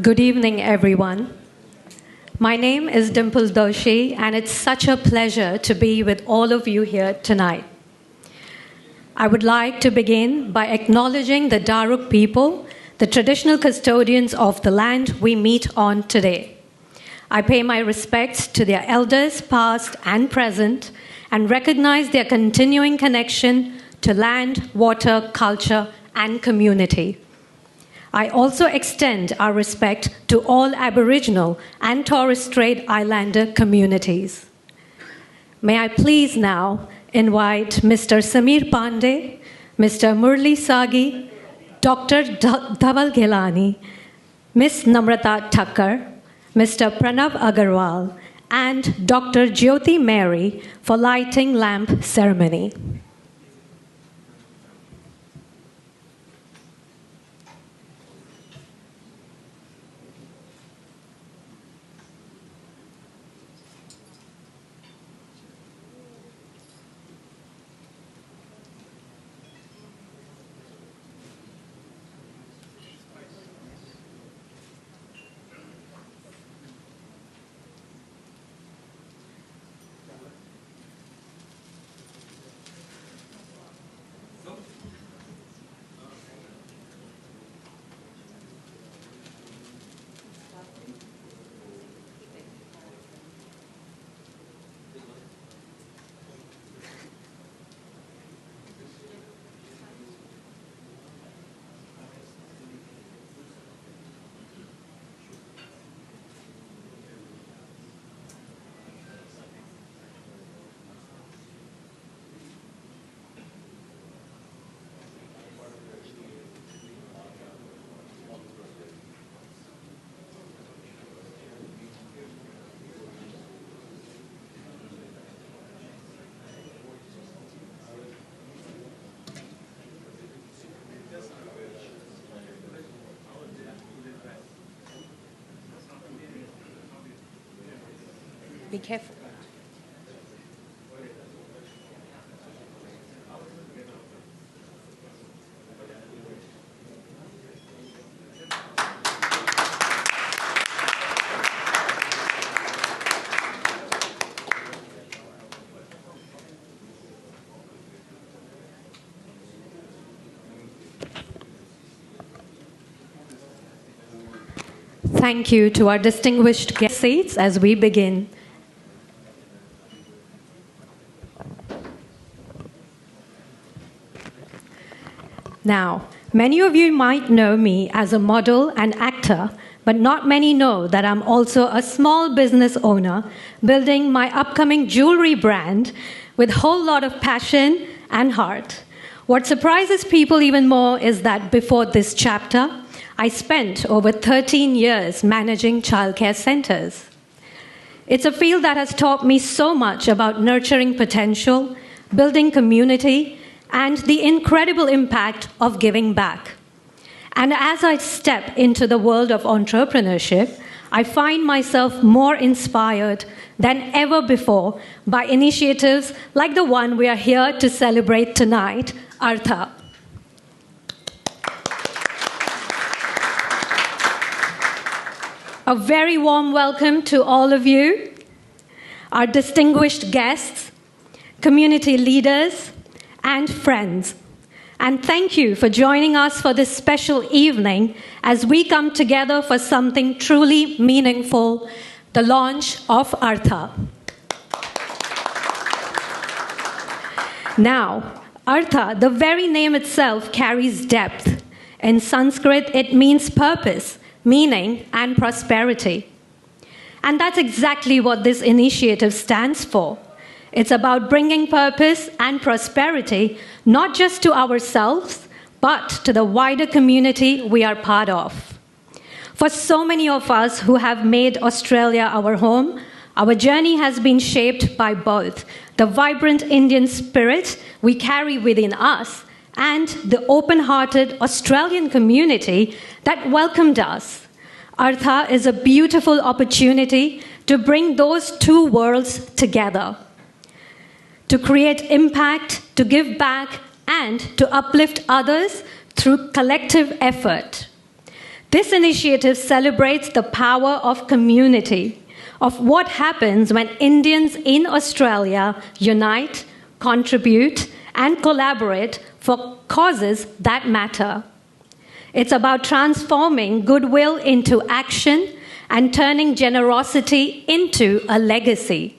Good evening, everyone. My name is Dimple Doshi, and it's such a pleasure to be with all of you here tonight. I would like to begin by acknowledging the Daruk people, the traditional custodians of the land we meet on today. I pay my respects to their elders, past and present, and recognize their continuing connection to land, water, culture, and community. I also extend our respect to all Aboriginal and Torres Strait Islander communities. May I please now invite Mr. Samir Pandey, Mr. Murli Sagi, Dr. Dhaval Ghelani, Ms. Namrata Thakkar, Mr. Pranav Agarwal, and Dr. Jyoti Mary for lighting lamp ceremony. Be careful. Thank you to our distinguished guest seats as we begin. Now, many of you might know me as a model and actor, but not many know that I'm also a small business owner building my upcoming jewelry brand with a whole lot of passion and heart. What surprises people even more is that before this chapter, I spent over 13 years managing childcare centers. It's a field that has taught me so much about nurturing potential, building community, and the incredible impact of giving back. And as I step into the world of entrepreneurship, I find myself more inspired than ever before by initiatives like the one we are here to celebrate tonight, Artha. A very warm welcome to all of you, our distinguished guests, community leaders, and friends. And thank you for joining us for this special evening as we come together for something truly meaningful, the launch of Artha. Now, Artha, the very name itself carries depth. In Sanskrit, it means purpose, meaning, and prosperity. And that's exactly what this initiative stands for. It's about bringing purpose and prosperity, not just to ourselves, but to the wider community we are part of. For so many of us who have made Australia our home, our journey has been shaped by both the vibrant Indian spirit we carry within us and the open-hearted Australian community that welcomed us. Artha is a beautiful opportunity to bring those two worlds together, to create impact, to give back, and to uplift others through collective effort. This initiative celebrates the power of community, of what happens when Indians in Australia unite, contribute, and collaborate for causes that matter. It's about transforming goodwill into action and turning generosity into a legacy.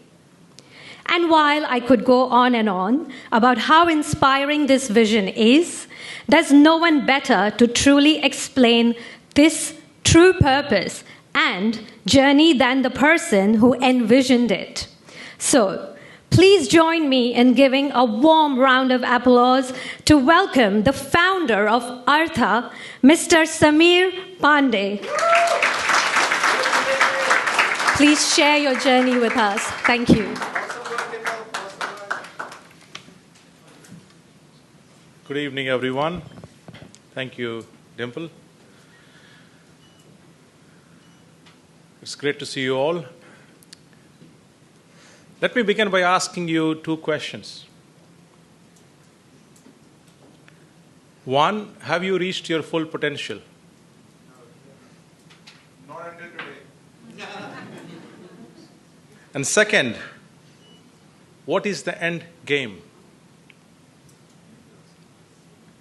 And while I could go on and on about how inspiring this vision is, there's no one better to truly explain this true purpose and journey than the person who envisioned it. So, please join me in giving a warm round of applause to welcome the founder of Artha, Mr. Samir Pandey. Please share your journey with us. Thank you. Good evening, everyone. Thank you, Dimple. It's great to see you all. Let me begin by asking you two questions. One, have you reached your full potential? Not until today. And second, what is the end game?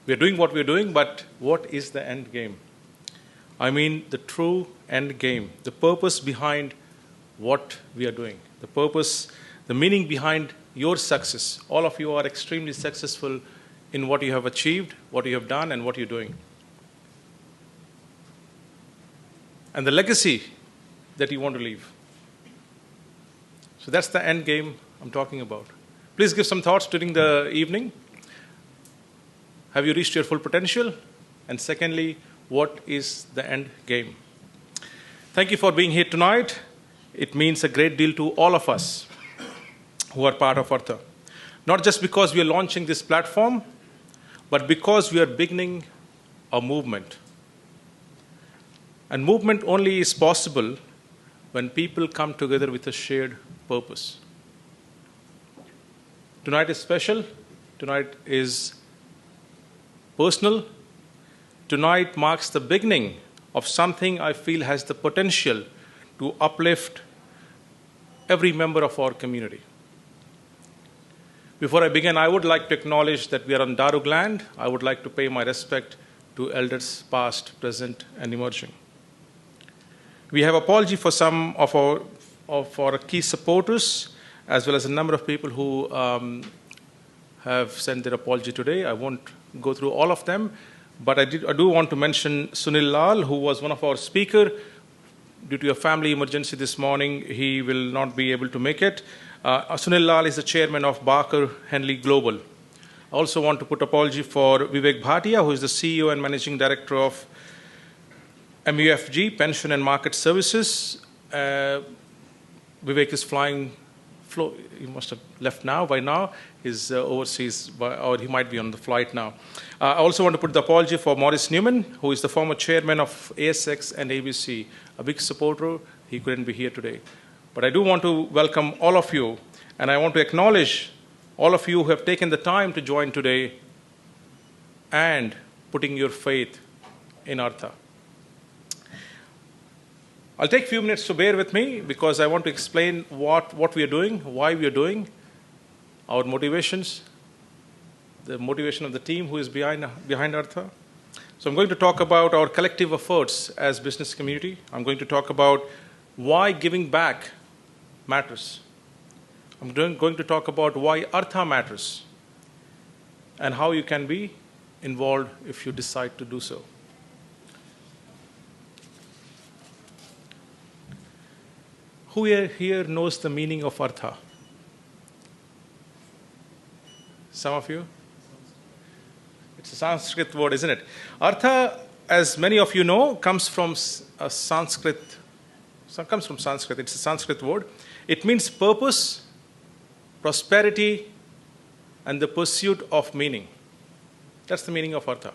We are doing what we are doing, but what is the end game? I mean the true end game, the purpose behind what we are doing, the purpose, the meaning behind your success. All of you are extremely successful in what you have achieved, what you have done, and what you're doing. And the legacy that you want to leave. So that's the end game I'm talking about. Please give some thoughts during the evening. Have you reached your full potential? And secondly, what is the end game? Thank you for being here tonight. It means a great deal to all of us who are part of Artha. Not just because we are launching this platform, but because we are beginning a movement. And movement only is possible when people come together with a shared purpose. Tonight is special. Tonight is personal. Tonight marks the beginning of something I feel has the potential to uplift every member of our community. Before I begin, I would like to acknowledge that we are on Darug land. I would like to pay my respect to elders past, present, and emerging. We have apology for some of our key supporters, as well as a number of people who have sent their apology today. I won't go through all of them, but I do want to mention Sunil Lal, who was one of our speakers. Due to a family emergency this morning, he will not be able to make it. Sunil Lal is the chairman of Barker Henley Global. I also want to put apology for Vivek Bhatia, who is the CEO and managing director of MUFG, Pension and Market Services. Vivek is flying. He must have left now. By now, he's overseas, or he might be on the flight now. I also want to put the apology for Maurice Newman, who is the former chairman of ASX and ABC, a big supporter. He couldn't be here today. But I do want to welcome all of you, and I want to acknowledge all of you who have taken the time to join today and putting your faith in Artha. I'll take a few minutes to bear with me because I want to explain what we are doing, why we are doing, our motivations, the motivation of the team who is behind Artha. So I'm going to talk about our collective efforts as business community. I'm going to talk about why giving back matters. I'm going to talk about why Artha matters and how you can be involved if you decide to do so. Who here knows the meaning of Artha? Some of you? It's a Sanskrit word, isn't it? Artha, as many of you know, comes from Sanskrit. It's a Sanskrit word. It means purpose, prosperity, and the pursuit of meaning. That's the meaning of Artha.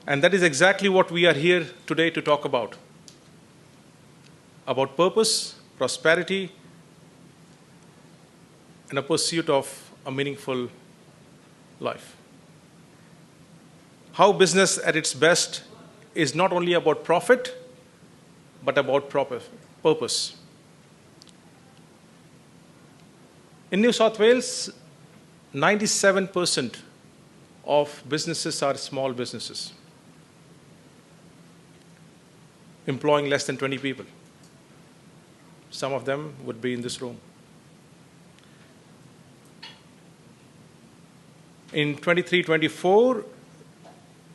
And that is exactly what we are here today to talk about purpose, prosperity, and a pursuit of a meaningful life. how business at its best is not only about profit, but about purpose. In New South Wales, 97% of businesses are small businesses, employing less than 20 people. Some of them would be in this room. In 23-24,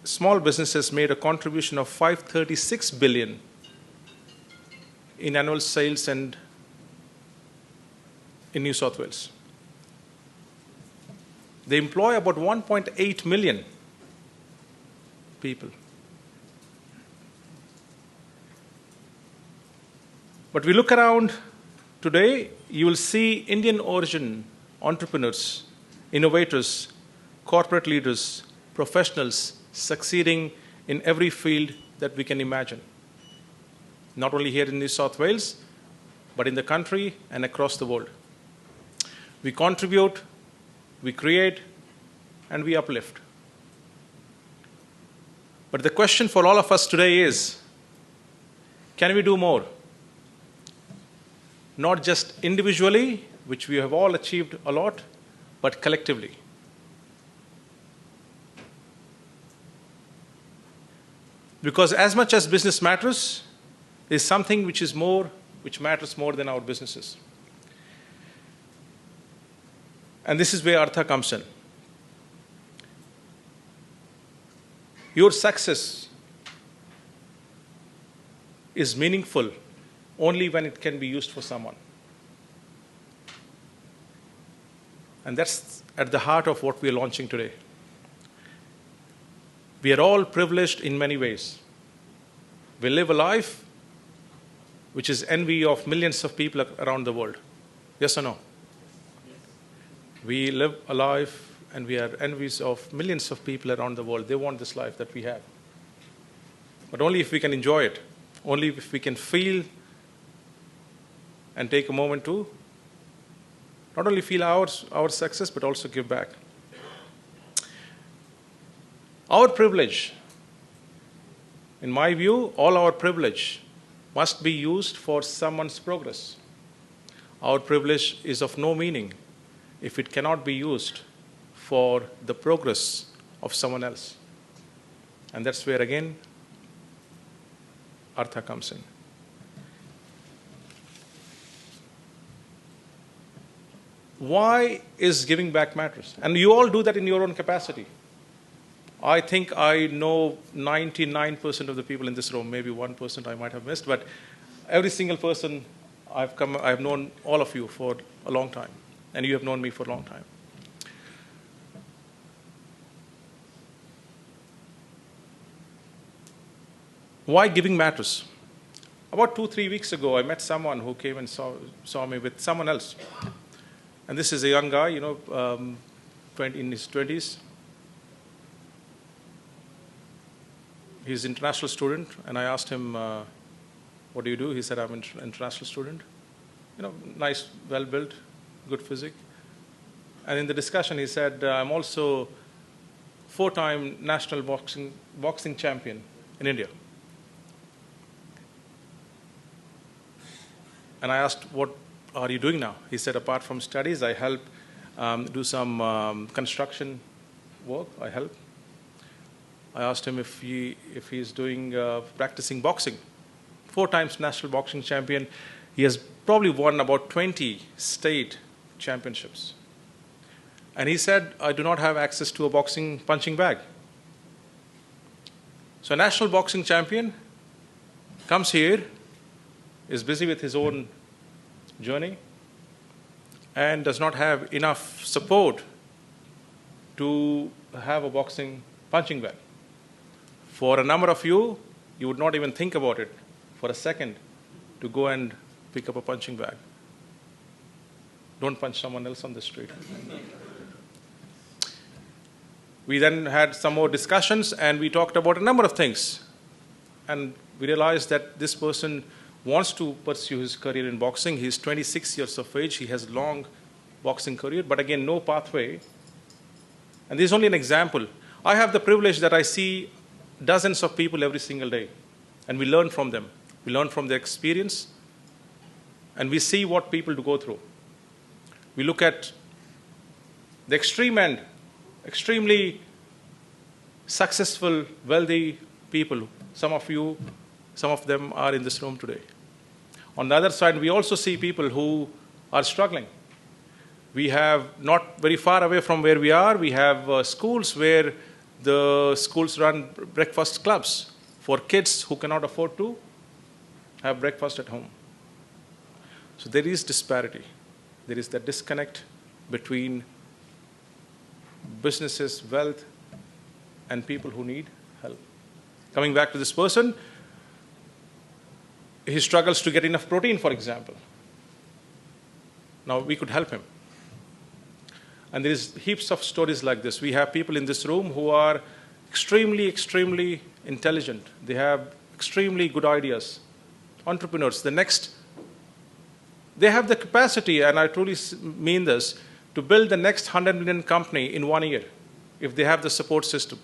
small businesses made a contribution of $536 billion in annual sales and in New South Wales. They employ about 1.8 million people. But we look around today, you will see Indian origin entrepreneurs, innovators, corporate leaders, professionals succeeding in every field that we can imagine. Not only here in New South Wales, but in the country and across the world. We contribute, we create, and we uplift. But the question for all of us today is, can we do more? Not just individually, which we have all achieved a lot, but collectively. Because as much as business matters, there is something which matters more than our businesses. And this is where Artha comes in. Your success is meaningful only when it can be used for someone. And that's at the heart of what we are launching today. We are all privileged in many ways. We live a life which is envy of millions of people around the world. Yes or no? We live a life and we are envious of millions of people around the world. They want this life that we have. But only if we can enjoy it. Only if we can feel and take a moment to not only feel our success, but also give back. Our privilege, in my view, all our privilege must be used for someone's progress. Our privilege is of no meaning if it cannot be used for the progress of someone else. And that's where, again, Artha comes in. Why is giving back matters? And you all do that in your own capacity. I think I know 99% of the people in this room, maybe 1% I might have missed, but every single person I've known all of you for a long time, and you have known me for a long time. Why giving matters? About 2-3 weeks ago, I met someone who came and saw me with someone else. And this is a young guy, in his 20s. He's an international student, and I asked him, what do you do? He said, I'm an international student. Nice, well-built, good physique. And in the discussion, he said, I'm also 4-time national boxing champion in India. And I asked, what are you doing now? He said, apart from studies, I help do some construction work. I help. I asked him if he's doing practicing boxing. 4 times national boxing champion. He has probably won about 20 state championships. And he said, I do not have access to a boxing punching bag. So a national boxing champion comes here, is busy with his own journey, and does not have enough support to have a boxing punching bag. For a number of you, you would not even think about it for a second to go and pick up a punching bag. Don't punch someone else on the street. We then had some more discussions, and we talked about a number of things. And we realized that this person wants to pursue his career in boxing. He's 26 years of age. He has a long boxing career, but again, no pathway. And this is only an example I have the privilege that I see dozens of people every single day, and we learn from them. We learn from their experience, and we see what people go through. We look at the extreme end, extremely successful, wealthy people. Some of them are in this room today. On the other side, we also see people who are struggling. We have, not very far away from where we are, we have schools where the schools run breakfast clubs for kids who cannot afford to have breakfast at home. So there is disparity. There is that disconnect between businesses, wealth, and people who need help. Coming back to this person, he struggles to get enough protein, for example. Now, we could help him. And there is heaps of stories like this. We have people in this room who are extremely, extremely intelligent. They have extremely good ideas. Entrepreneurs. They have the capacity, and I truly mean this, to build the next 100 million company in 1 year if they have the support system.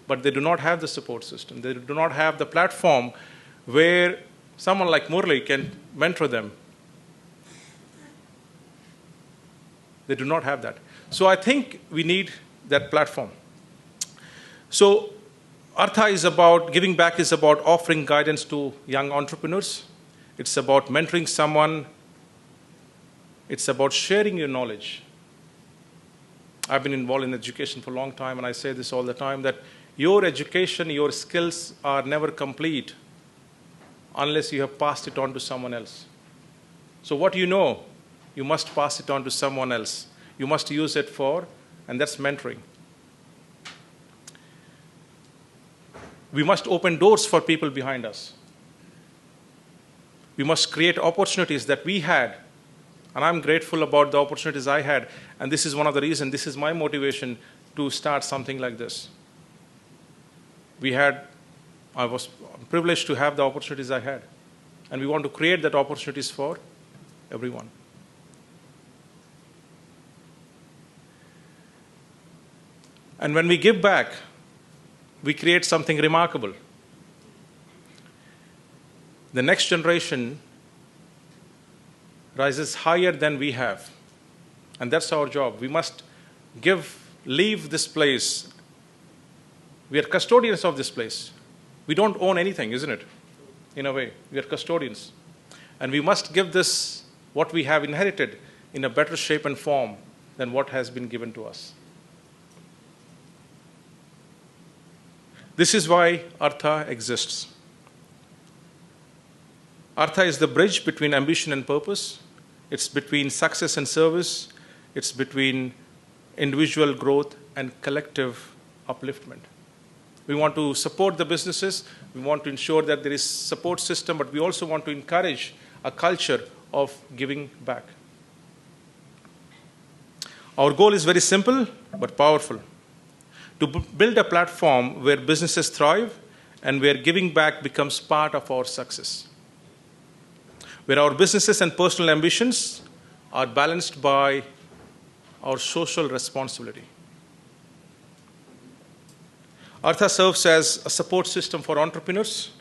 But they do not have the support system. They do not have the platform where someone like Murli can mentor them. They do not have that. So I think we need that platform. So Artha is about, giving back is about offering guidance to young entrepreneurs. It's about mentoring someone. It's about sharing your knowledge. I've been involved in education for a long time, and I say this all the time, that your education, your skills are never complete unless you have passed it on to someone else. So what you know, you must pass it on to someone else. You must use it for, and that's mentoring. We must open doors for people behind us. We must create opportunities that we had. And I'm grateful about the opportunities I had. And this is one of the reasons, this is my motivation to start something like this. I was privileged to have the opportunities I had. And we want to create that opportunities for everyone. And when we give back, we create something remarkable. The next generation rises higher than we have. And that's our job. We must leave this place. We are custodians of this place. We don't own anything, isn't it? In a way, we are custodians. And we must give this, what we have inherited, in a better shape and form than what has been given to us. This is why Artha exists. Artha is the bridge between ambition and purpose. It's between success and service. It's between individual growth and collective upliftment. We want to support the businesses. We want to ensure that there is support system, but we also want to encourage a culture of giving back. Our goal is very simple but powerful. To build a platform where businesses thrive and where giving back becomes part of our success. Where our businesses and personal ambitions are balanced by our social responsibility. Artha serves as a support system for entrepreneurs.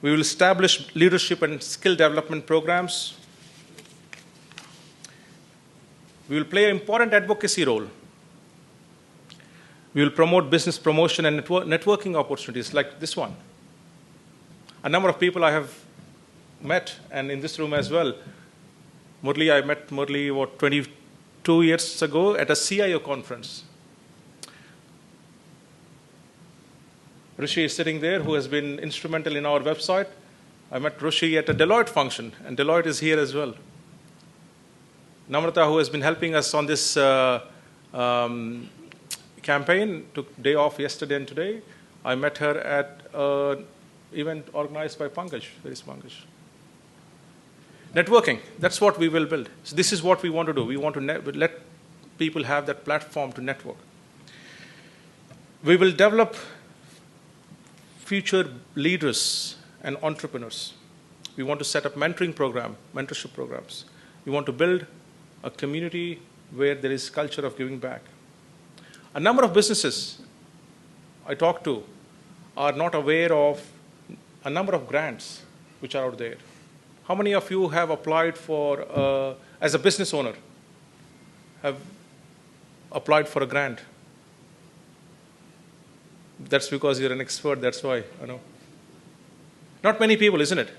We will establish leadership and skill development programs. We will play an important advocacy role. We will promote business promotion and networking opportunities like this one. A number of people I have met, and in this room as well. I met Murli, 22 years ago at a CIO conference. Rishi is sitting there, who has been instrumental in our website. I met Rishi at a Deloitte function, and Deloitte is here as well. Namrata, who has been helping us on this campaign, took day off yesterday and today. I met her at an event organized by Pankaj. Where is Pankaj? Networking, that's what we will build. So this is what we want to do. We want to let people have that platform to network. We will develop future leaders and entrepreneurs. We want to set up mentorship programs. We want to build a community where there is culture of giving back. A number of businesses I talk to are not aware of a number of grants which are out there. How many of you have applied for, as a business owner, have applied for a grant? That's because you're an expert, that's why, I know. Not many people, isn't it?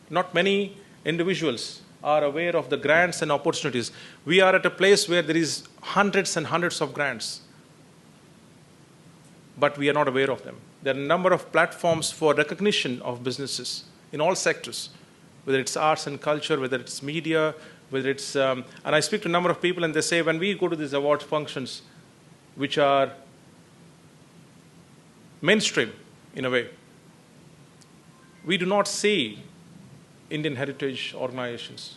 Not many individuals are aware of the grants and opportunities. We are at a place where there is hundreds and hundreds of grants, but we are not aware of them. There are a number of platforms for recognition of businesses in all sectors, whether it's arts and culture, whether it's media, whether it's, and I speak to a number of people and they say when we go to these award functions, which are mainstream in a way, we do not see Indian heritage organizations.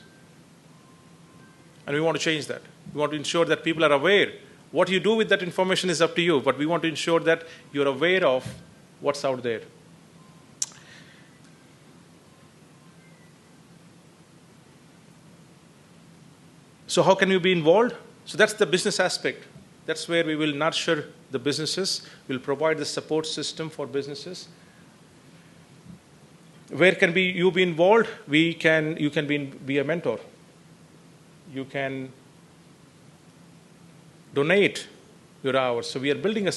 And we want to change that. We want to ensure that people are aware. What you do with that information is up to you, but we want to ensure that you're aware of what's out there. So how can you be involved? So that's the business aspect. That's where we will nurture the businesses. We'll provide the support system for businesses. Where can you be involved? You can be a mentor. You can donate your hours. So we are building a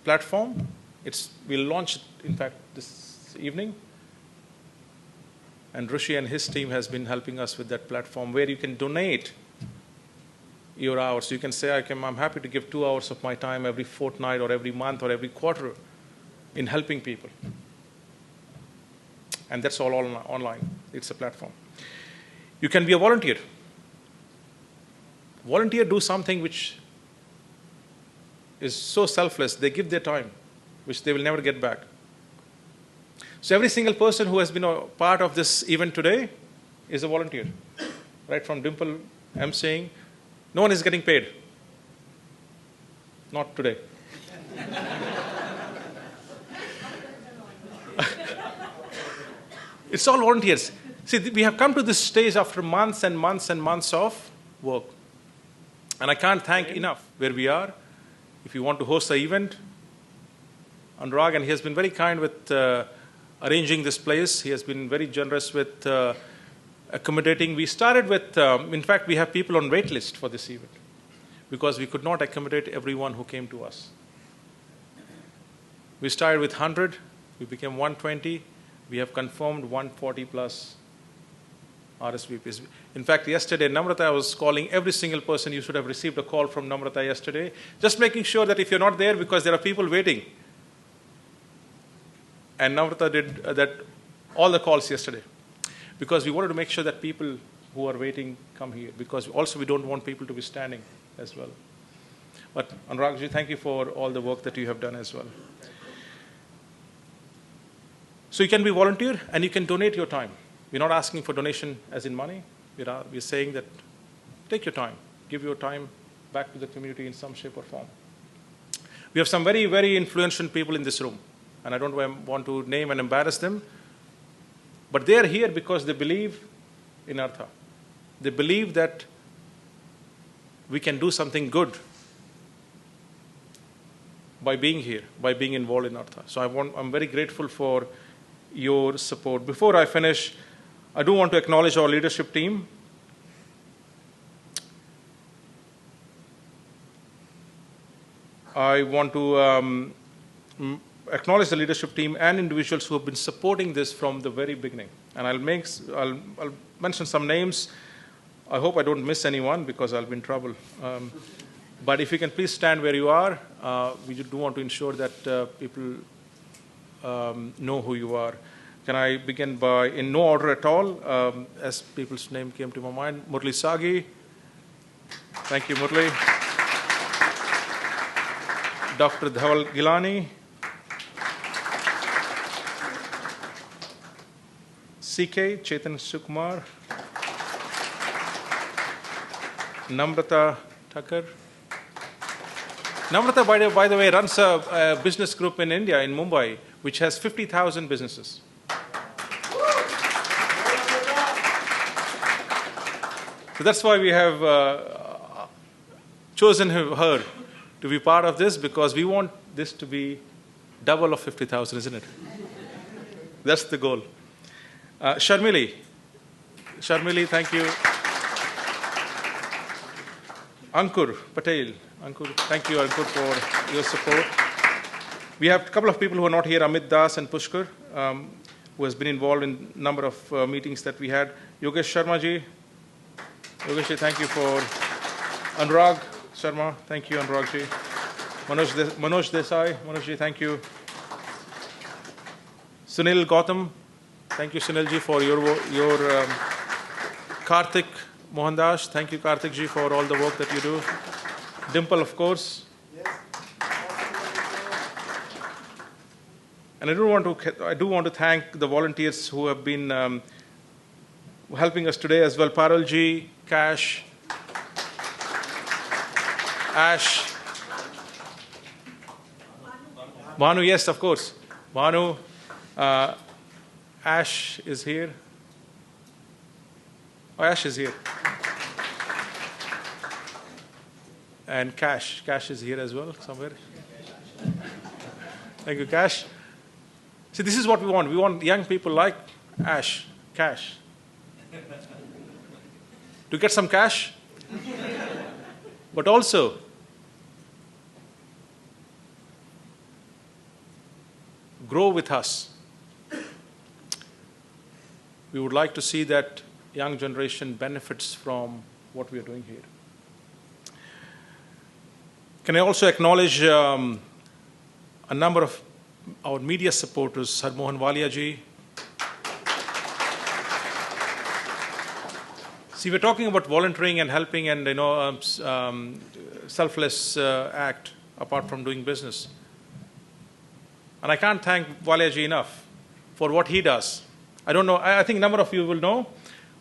platform. We'll launch it, in fact, this evening. And Rishi and his team has been helping us with that platform where you can donate your hours. So you can say, I'm happy to give 2 hours of my time every fortnight or every month or every quarter in helping people. And that's all online. It's a platform. You can be a volunteer. Volunteer do something which is so selfless. They give their time, which they will never get back. So every single person who has been a part of this event today is a volunteer. Right from Dimple, I'm saying, no one is getting paid. Not today. It's all volunteers. See, we have come to this stage after months and months and months of work. And I can't thank enough where we are. If you want to host the event, Anurag, and he has been very kind with arranging this place. He has been very generous with accommodating. We started with, in fact, we have people on wait list for this event because we could not accommodate everyone who came to us. We started with 100. We became 120. We have confirmed 140 plus RSVPs. In fact, yesterday, Namrata, I was calling every single person. You should have received a call from Namrata yesterday, just making sure that if you're not there, because there are people waiting. And Namrata did that all the calls yesterday, because we wanted to make sure that people who are waiting come here, because also we don't want people to be standing as well. But Anuragji, thank you for all the work that you have done as well. So you can be volunteer and you can donate your time. We're not asking for donation as in money. We're saying that take your time, give your time back to the community in some shape or form. We have some very, very influential people in this room, and I don't want to name and embarrass them, but they are here because they believe in Artha. They believe that we can do something good by being here, by being involved in Artha. So I'm very grateful for your support. Before I finish, I do want to acknowledge our leadership team. I want to acknowledge the leadership team and individuals who have been supporting this from the very beginning. And I'll mention some names. I hope I don't miss anyone because I'll be in trouble. But if you can please stand where you are, we do want to ensure that people know who you are. Can I begin by, in no order at all, as people's name came to my mind, Murli Sagi. Thank you, Murli. Dr. Dhaval Gilani. CK Chetan Sukumar. Namrata Thakur. Namrata, by the way, runs a business group in India, in Mumbai, which has 50,000 businesses. So that's why we have chosen her to be part of this, because we want this to be Double of 50,000, isn't it? That's the goal. Sharmili, thank you. Ankur Patel. Thank you, Ankur, for your support. We have a couple of people who are not here, Amit Das and Pushkar, who has been involved in a number of meetings that we had. Yogesh Sharma ji. Yogesh ji, thank you for. Anurag Sharma, thank you, Anurag ji. Manoj Desai, Manoj ji, thank you. Sunil Gautam, thank you, Sunil ji, for your Karthik Mohandas, thank you, Karthik ji, for all the work that you do. Dimple, of course. Yes. And I do want to thank the volunteers who have been helping us today as well. Parul ji, Cash, Ash, Bhanu, yes, of course. Bhanu, Ash is here. Oh, Ash is here. And Cash is here as well, somewhere. Thank you, Cash. See, this is what we want. We want young people like Ash, Cash. To get some cash, but also grow with us. We would like to see that young generation benefits from what we are doing here. Can I also acknowledge a number of our media supporters, Harmohan Walia ji. See, we're talking about volunteering and helping and selfless act apart from doing business. And I can't thank Walia ji enough for what he does. I don't know, I think a number of you will know.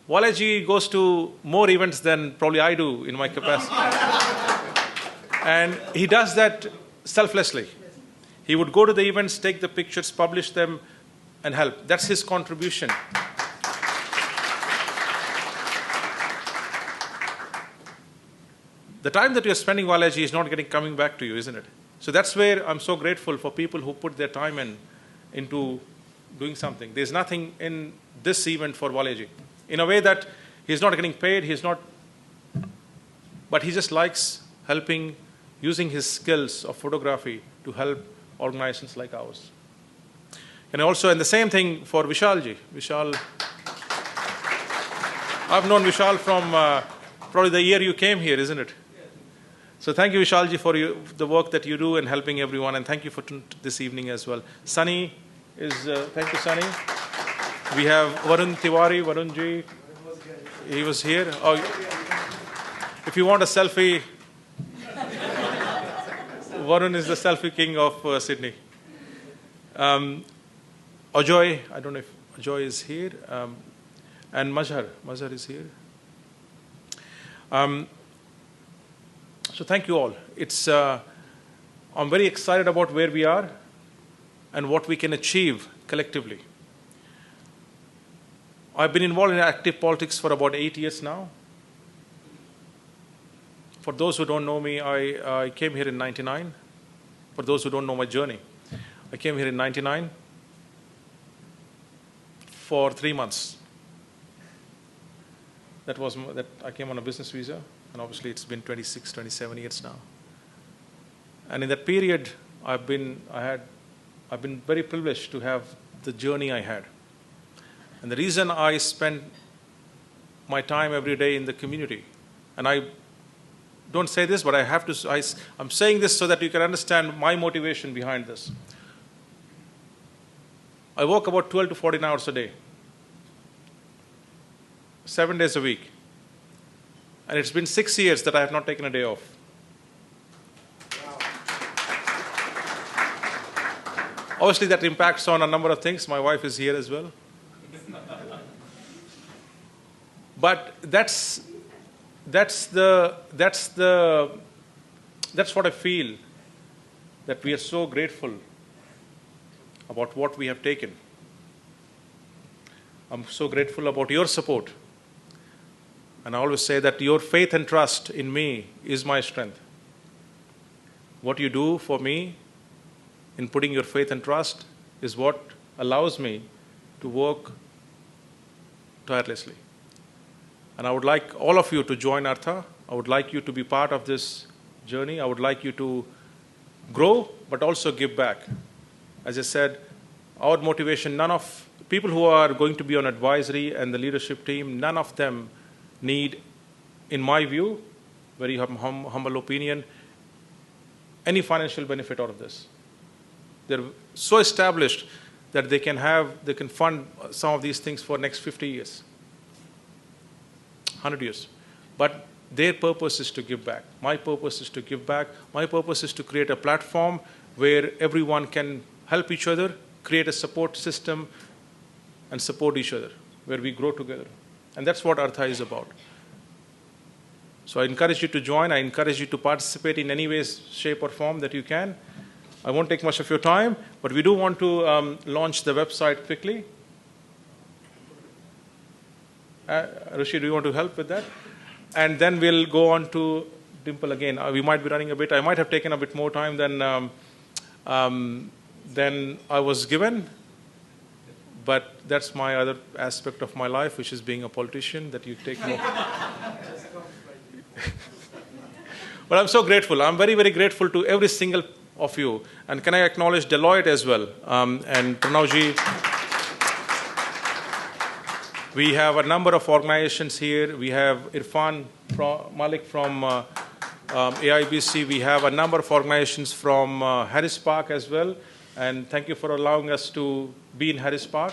Walia ji goes to more events than probably I do in my capacity. And he does that selflessly. He would go to the events, take the pictures, publish them, and help. That's his contribution. The time that you're spending, Walia ji, is not coming back to you, isn't it? So that's where I'm so grateful for people who put their time into doing something. There's nothing in this event for Walia ji. In a way that he's not getting paid, but he just likes helping, using his skills of photography to help organizations like ours. And also, and the same thing for Vishal ji. Vishal, I've known Vishal from probably the year you came here, isn't it? So thank you, Vishal ji, for the work that you do and helping everyone, and thank you for this evening as well. Sunny is, thank you, Sunny. We have Varun Tiwari, Varun ji. He was here. Oh, if you want a selfie, Varun is the selfie king of Sydney. Ajoy, I don't know if Ajoy is here. And Mazhar is here. So thank you all. I'm very excited about where we are and what we can achieve collectively. I've been involved in active politics for about 8 years now. For those who don't know me, I came here in 99. For those who don't know my journey, I came here in 99 for 3 months. That I came on a business visa, and obviously it's been 26, 27 years now. And in that period, I've been very privileged to have the journey I had. And the reason I spend my time every day in the community, and I don't say this, but I have to, I'm saying this so that you can understand my motivation behind this. I work about 12 to 14 hours a day, 7 days a week. And it's been 6 years that I have not taken a day off. Wow. Obviously, that impacts on a number of things. My wife is here as well. But that's what I feel, that we are so grateful about what we have taken. I'm so grateful about your support. And I always say that your faith and trust in me is my strength. What you do for me in putting your faith and trust is what allows me to work tirelessly. And I would like all of you to join Artha. I would like you to be part of this journey. I would like you to grow, but also give back. As I said, our motivation, none of people who are going to be on advisory and the leadership team, none of them need, in my view, very humble opinion, any financial benefit out of this. They're so established that they can fund some of these things for next 50 years, 100 years. But their purpose is to give back. My purpose is to give back. My purpose is to create a platform where everyone can help each other, create a support system, and support each other, where we grow together. And that's what Artha is about. So I encourage you to join. I encourage you to participate in any way, shape, or form that you can. I won't take much of your time, but we do want to launch the website quickly. Rishi, do you want to help with that? And then we'll go on to Dimple again. We might be running a bit. I might have taken a bit more time than I was given. But that's my other aspect of my life, which is being a politician, that you take more. But I'm so grateful. I'm very, very grateful to every single of you. And can I acknowledge Deloitte as well? And Pranavji. We have a number of organizations here. We have Irfan Malik from AIBC. We have a number of organizations from Harris Park as well. And thank you for allowing us to be in Harris Park.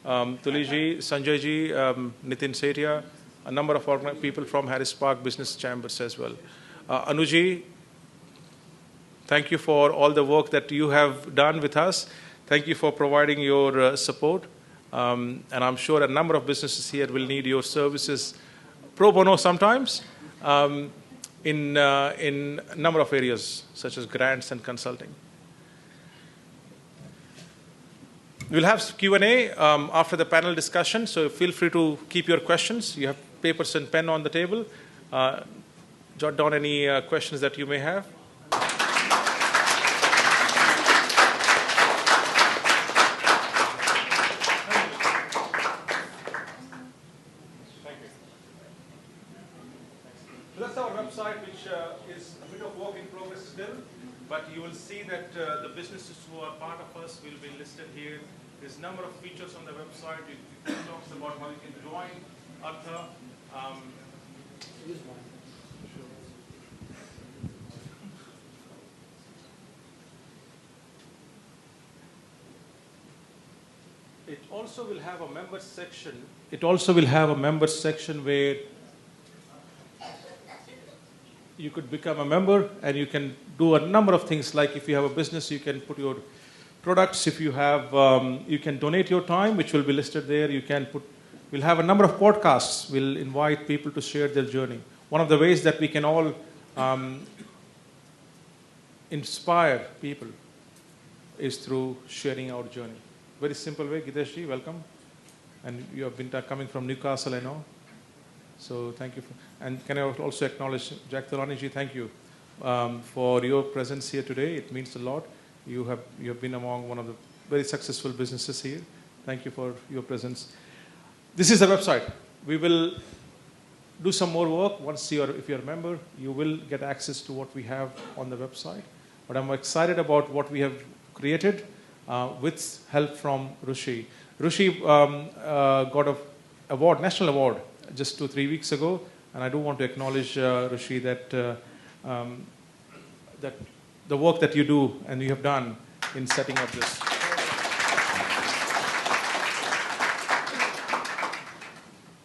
Tuliji, Sanjayji, Nitin Setia, a number of people from Harris Park Business Chambers as well. Anuji, thank you for all the work that you have done with us. Thank you for providing your support. And I'm sure a number of businesses here will need your services pro bono sometimes in a number of areas, such as grants and consulting. We'll have Q&A after the panel discussion, so feel free to keep your questions. You have papers and pen on the table. Jot down any questions that you may have. That's our website, which is a bit of work in progress still, but you will see that the businesses who are part of us will be listed here. There's a number of features on the website. It talks about how you can join Artha. It also will have a members section. It also will have a members section where you could become a member and you can do a number of things. Like if you have a business, you can put your products. If you have, you can donate your time, which will be listed there. You can put. We'll have a number of podcasts. We'll invite people to share their journey. One of the ways that we can all inspire people is through sharing our journey. Very simple way. Gideshji, welcome. And you have been coming from Newcastle, I know. So thank you. And can I also acknowledge Jack Thalani ji, thank you for your presence here today. It means a lot. You have been among one of the very successful businesses here. Thank you for your presence. This is the website. We will do some more work. Once if you're a member, you will get access to what we have on the website. But I'm excited about what we have created with help from Rishi. Rishi got an award, national award, just 2-3 weeks ago, and I do want to acknowledge Rishi that that the work that you do and you have done in setting up this.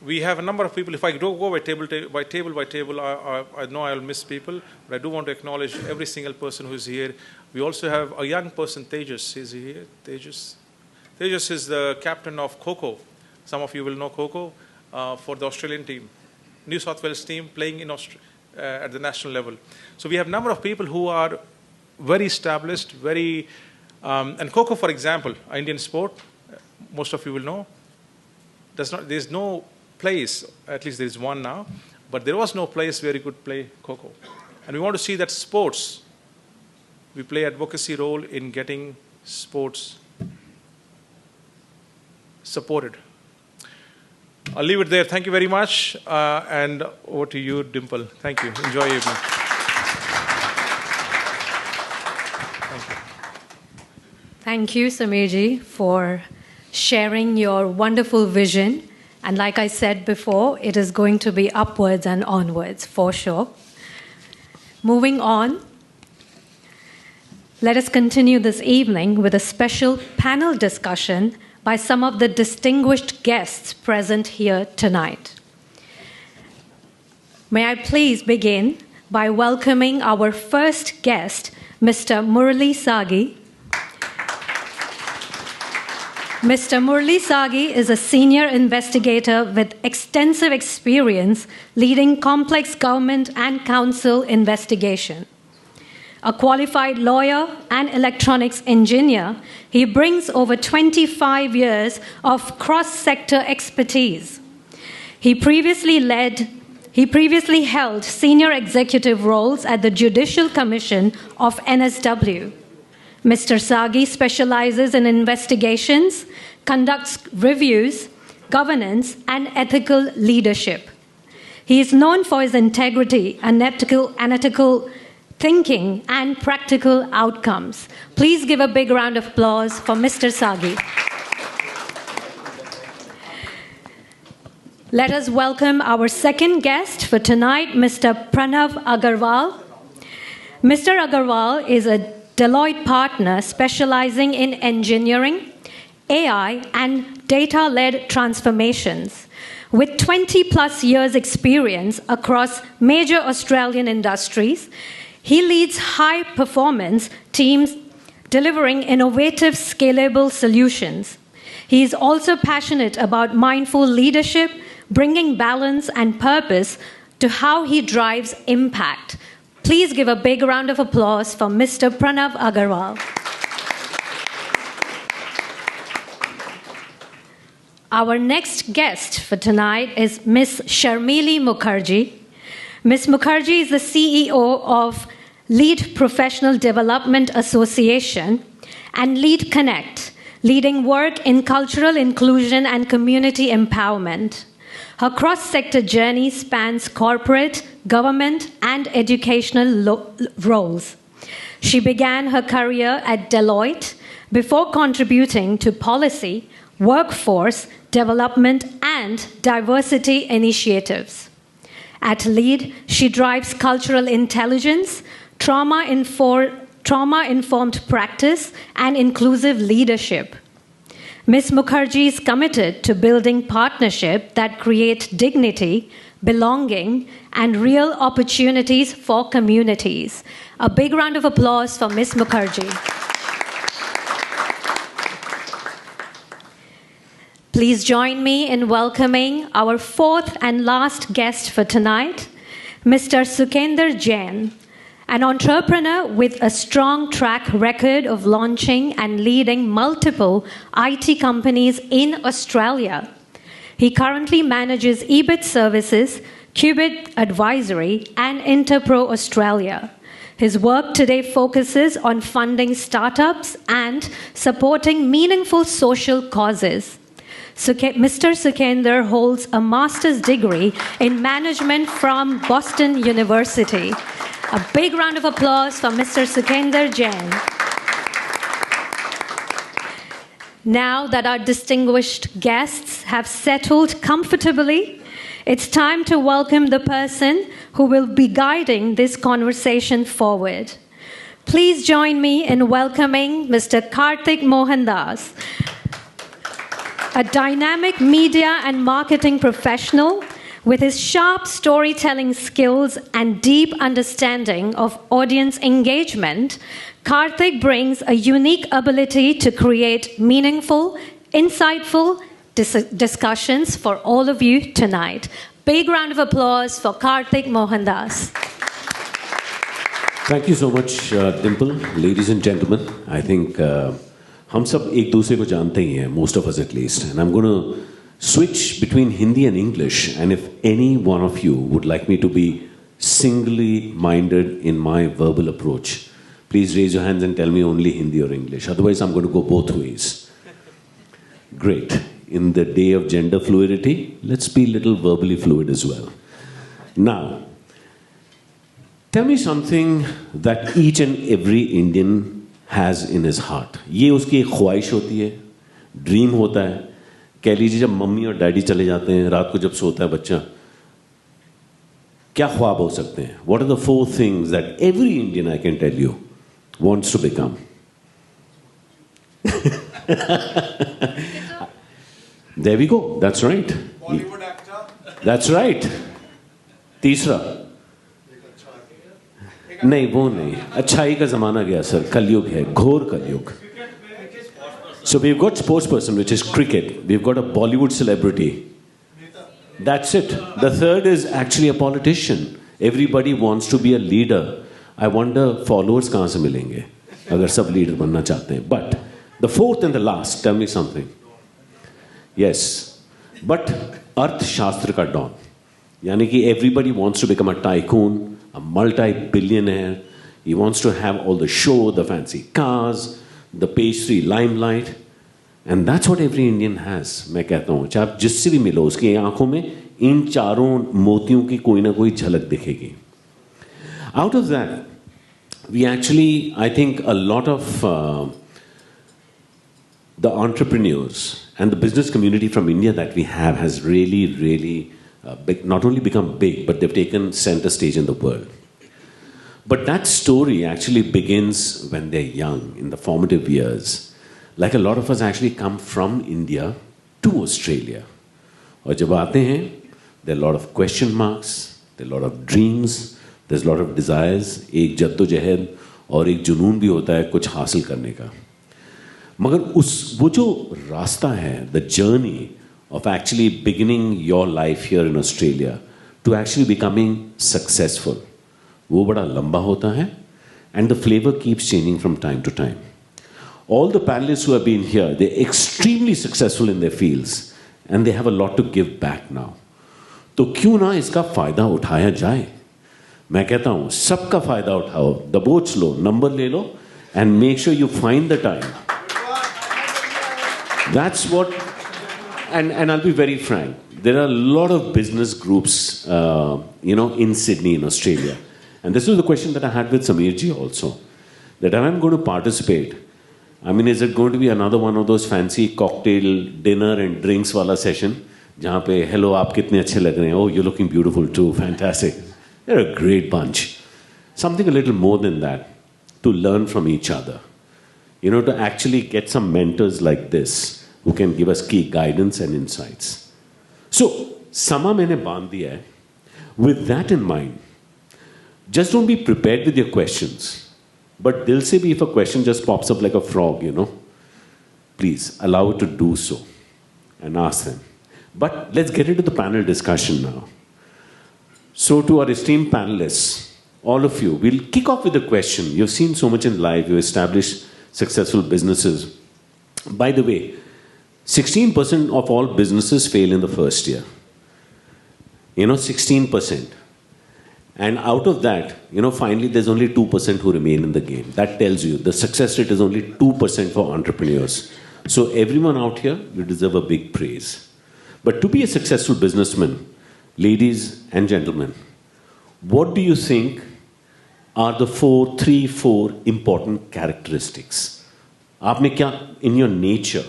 We have a number of people. If I don't go by table, I know I'll miss people, but I do want to acknowledge every single person who is here. We also have a young person, Tejas. Is he here? Tejas? Tejas is the captain of Kho-Kho. Some of you will know Kho-Kho for the Australian team, New South Wales team playing in at the national level. So we have a number of people who are very established, and Kho-Kho, for example, Indian sport, most of you will know, there's no place, at least there is one now, but there was no place where you could play Kho-Kho. And we want to see that sports we play advocacy role in getting sports supported. I'll leave it there. Thank you very much. And over to you, Dimple. Thank you. Enjoy your evening. Thank you, Samirji, for sharing your wonderful vision. And like I said before, it is going to be upwards and onwards, for sure. Moving on, let us continue this evening with a special panel discussion by some of the distinguished guests present here tonight. May I please begin by welcoming our first guest, Mr. Murali Sagi. Mr. Murali Sagi is a senior investigator with extensive experience leading complex government and council investigation. A qualified lawyer and electronics engineer, he brings over 25 years of cross-sector expertise. He previously held senior executive roles at the Judicial Commission of NSW. Mr. Sagi specializes in investigations, conducts reviews, governance, and ethical leadership. He is known for his integrity, analytical thinking, and practical outcomes. Please give a big round of applause for Mr. Sagi. Let us welcome our second guest for tonight, Mr. Pranav Agarwal. Mr. Agarwal is a Deloitte partner specializing in engineering, AI, and data-led transformations. With 20-plus years experience across major Australian industries, he leads high-performance teams delivering innovative, scalable solutions. He is also passionate about mindful leadership, bringing balance and purpose to how he drives impact. Please give a big round of applause for Mr. Pranav Agarwal. Our next guest for tonight is Ms. Sharmili Mukherjee. Ms. Mukherjee is the CEO of Lead Professional Development Association and Lead Connect, leading work in cultural inclusion and community empowerment. Her cross-sector journey spans corporate, government, and educational roles. She began her career at Deloitte before contributing to policy, workforce development, and diversity initiatives. At LEAD, she drives cultural intelligence, trauma-informed practice, and inclusive leadership. Ms. Mukherjee is committed to building partnerships that create dignity, belonging, and real opportunities for communities. A big round of applause for Ms. Mukherjee. Please join me in welcoming our fourth and last guest for tonight, Mr. Sukhinder Jain, an entrepreneur with a strong track record of launching and leading multiple IT companies in Australia. He currently manages EBIT Services, Qubit Advisory, and Interpro Australia. His work today focuses on funding startups and supporting meaningful social causes. Mr. Sukhinder holds a master's degree in management from Boston University. A big round of applause for Mr. Sukhinder Jain. Now that our distinguished guests have settled comfortably, it's time to welcome the person who will be guiding this conversation forward. Please join me in welcoming Mr. Karthik Mohandas, a dynamic media and marketing professional. With his sharp storytelling skills and deep understanding of audience engagement, Karthik brings a unique ability to create meaningful, insightful discussions for all of you tonight. Big round of applause for Karthik Mohandas. Thank you so much, Dimple. Ladies and gentlemen, I think हम सब एक दूसरे को जानते ही हैं, most of us at least. And I'm going to switch between Hindi and English. And if any one of you would like me to be singly minded in my verbal approach, Please raise your hands and tell me only Hindi or English. Otherwise, I'm going to go both ways. Great. In the day of gender fluidity, let's be a little verbally fluid as well. Now, tell me something that each and every Indian has in his heart. ये उसकी एक ख्वाहिश होती है, dream होता है. कह लीजिए जब मम्मी और डैडी चले जाते हैं, रात को जब सोता है बच्चा, क्या ख्वाब हो सकते हैं? What are the 4 things that every Indian, I can tell you, wants to become? There we go. That's right. Bollywood actor. That's right. तीसरा नहीं वो नहीं अच्छाई का जमाना गया सर कलयुग है घोर कलयुग so we've got sports person which is cricket we've got a Bollywood celebrity that's it the third is actually a politician everybody wants to be a leader I wonder followers कहाँ से मिलेंगे अगर सब leader बनना चाहते हैं but the fourth and the last tell me something yes but अर्थशास्त्र का डॉन यानी कि everybody wants to become a tycoon a multi-billionaire. He wants to have all the show, the fancy cars, the pastry limelight. And that's what every Indian has. मैं कहता हूँ, चाहे आप जिससे भी मिलो, उसकी आंखों में इन चारों मोतियों की कोई ना कोई झलक दिखेगी. Out of that, we actually, I think a lot of the entrepreneurs and the business community from India that we have has really not only become big, but they've taken center stage in the world. But that story actually begins when they're young, in the formative years. Like a lot of us actually come from India to Australia. और जब आते हैं, there are a lot of question marks, there are a lot of dreams, there's a lot of desires, एक जद्दोजहद और एक जुनून भी होता है कुछ हासिल करने का. मगर वो जो रास्ता है, the journey of actually beginning your life here in Australia to actually becoming successful. वो बड़ा लंबा होता है and the flavor keeps changing from time to time. All the panelists who have been here, they're extremely successful in their fields and they have a lot to give back now. तो क्यों ना इसका फायदा उठाया जाए? मैं कहता हूँ सबका फायदा उठाओ, दबोच लो, नंबर ले लो and make sure you find the time. That's what And I'll be very frank, there are a lot of business groups, in Sydney, in Australia. And this was the question that I had with Sameerji also, that if I'm going to participate, I mean, is it going to be another one of those fancy cocktail, dinner and drinks wala session, जहाँ पे, hello, आप कितने अच्छे लग रहे हैं, oh, you're looking beautiful too, fantastic. They're a great bunch. Something a little more than that, to learn from each other. To actually get some mentors like this, who can give us key guidance and insights. So, sama maine baandh diya hai. With that in mind, just don't be prepared with your questions. But dil se bhi, if a question just pops up like a frog, please allow it to do so and ask them. But let's get into the panel discussion now. So to our esteemed panelists, all of you, we'll kick off with a question. You've seen so much in life, you've established successful businesses. By the way, 16% of all businesses fail in the first year. 16%. And out of that, finally there's only 2% who remain in the game. That tells you the success rate is only 2% for entrepreneurs. So everyone out here, you deserve a big praise. But to be a successful businessman, ladies and gentlemen, what do you think are the 4 important characteristics? Aapne kya, in your nature,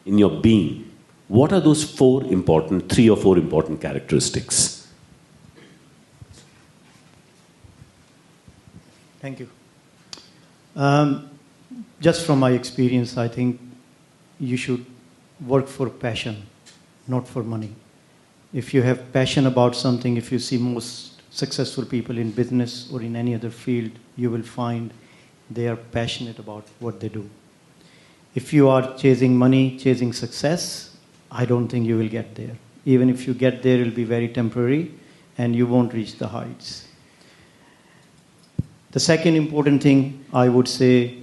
in your being, what are those 3 or 4 important characteristics? Thank you. Just from my experience, I think you should work for passion, not for money. If you have passion about something, if you see most successful people in business or in any other field, you will find they are passionate about what they do. If you are chasing money, chasing success, I don't think you will get there. Even if you get there, it will be very temporary and you won't reach the heights. The second important thing I would say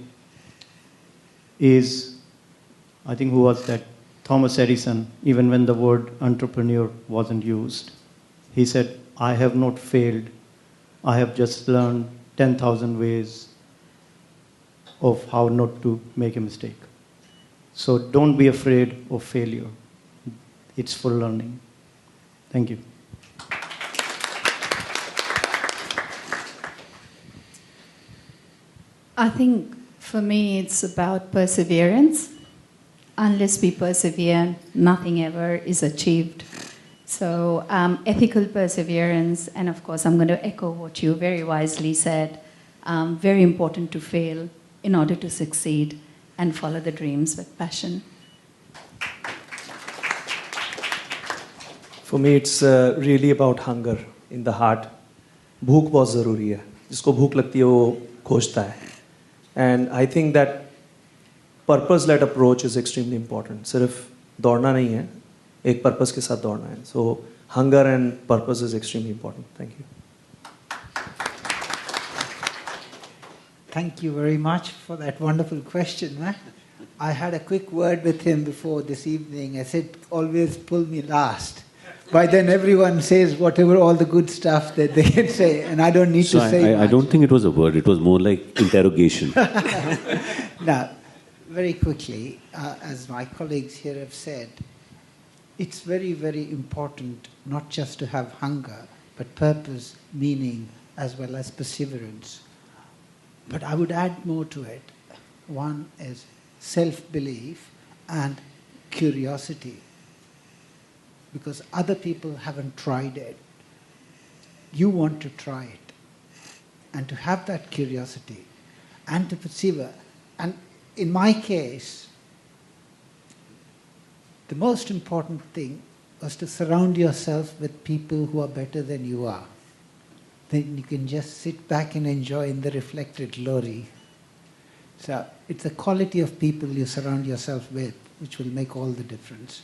is, I think who was that? Thomas Edison, even when the word entrepreneur wasn't used. He said, I have not failed. I have just learned 10,000 ways of how not to make a mistake. So don't be afraid of failure. It's for learning. Thank you. I think for me it's about perseverance. Unless we persevere, nothing ever is achieved. So ethical perseverance, and of course I'm going to echo what you very wisely said, very important to fail in order to succeed and follow the dreams with passion. For me, it's really about hunger in the heart. भूख बहुत ज़रूरी है. जिसको भूख लगती है वो खोजता है. And I think that purpose-led approach is extremely important. सिर्फ दौड़ना नहीं है, एक purpose के साथ दौड़ना है. So hunger and purpose is extremely important. Thank you. Thank you very much for that wonderful question. I had a quick word with him before this evening. I said, always pull me last. By then everyone says whatever, all the good stuff that they can say, and I don't need to say much. I don't think it was a word, it was more like interrogation. Now, very quickly, as my colleagues here have said, it's very, very important not just to have hunger, but purpose, meaning, as well as perseverance. But I would add more to it. One is self-belief and curiosity. Because other people haven't tried it. You want to try it. And to have that curiosity and to persevere. And in my case, the most important thing was to surround yourself with people who are better than you are. Then you can just sit back and enjoy in the reflected glory. So it's the quality of people you surround yourself with which will make all the difference.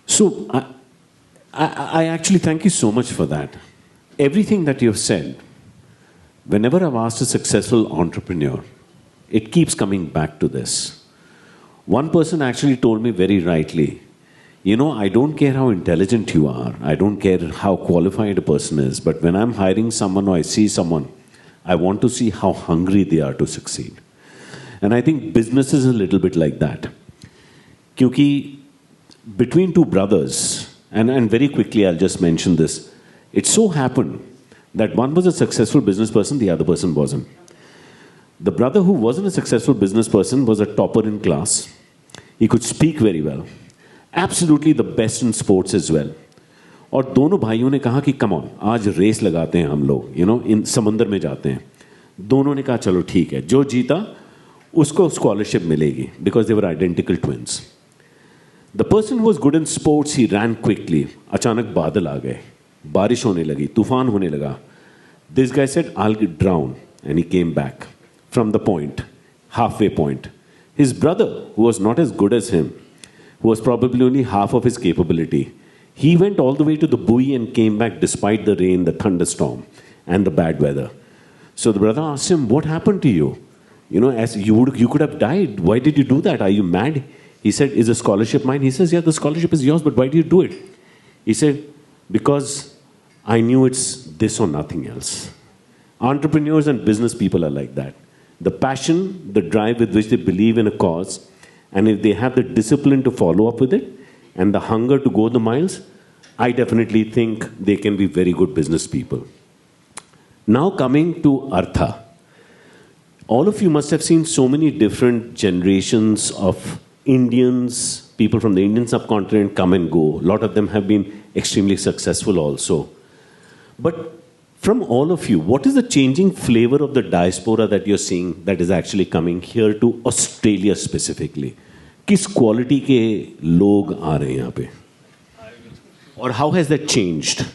So, I actually thank you so much for that. Everything that you've said, whenever I've asked a successful entrepreneur, it keeps coming back to this. One person actually told me very rightly, you know, I don't care how intelligent you are, I don't care how qualified a person is, but when I'm hiring someone or I see someone, I want to see how hungry they are to succeed. And I think business is a little bit like that. Because between two brothers, and very quickly I'll just mention this, it so happened that one was a successful business person, the other person wasn't. The brother who wasn't a successful business person was a topper in class. He could speak very well. Absolutely the best in sports as well. और दोनों भाइयों ने कहा कि come on, आज race लगाते हैं हम लोग, you know, इन समंदर में जाते हैं. दोनों ने कहा चलो ठीक है, जो जीता उसको scholarship मिलेगी, because they were identical twins. The person who was good in sports, he ran quickly. अचानक बादल आ गए, बारिश होने लगी, तूफान होने लगा. This guy said, I'll get drowned, and he came back from the point, halfway point. His brother, who was not as good as him, who was probably only half of his capability, he went all the way to the buoy and came back despite the rain, the thunderstorm, and the bad weather. So the brother asked him, what happened to you? You know, as you could have died. Why did you do that? Are you mad? He said, is the scholarship mine? He says, yeah, the scholarship is yours, but why do you do it? He said, because I knew it's this or nothing else. Entrepreneurs and business people are like that. The passion, the drive with which they believe in a cause, and if they have the discipline to follow up with it, and the hunger to go the miles, I definitely think they can be very good business people. Now coming to Artha. All of you must have seen so many different generations of Indians, people from the Indian subcontinent come and go. A lot of them have been extremely successful also. But from all of you, what is the changing flavor of the diaspora that you're seeing that is actually coming here to Australia specifically? किस quality के लोग आ रहे हैं यहाँ पे? Or how has that changed?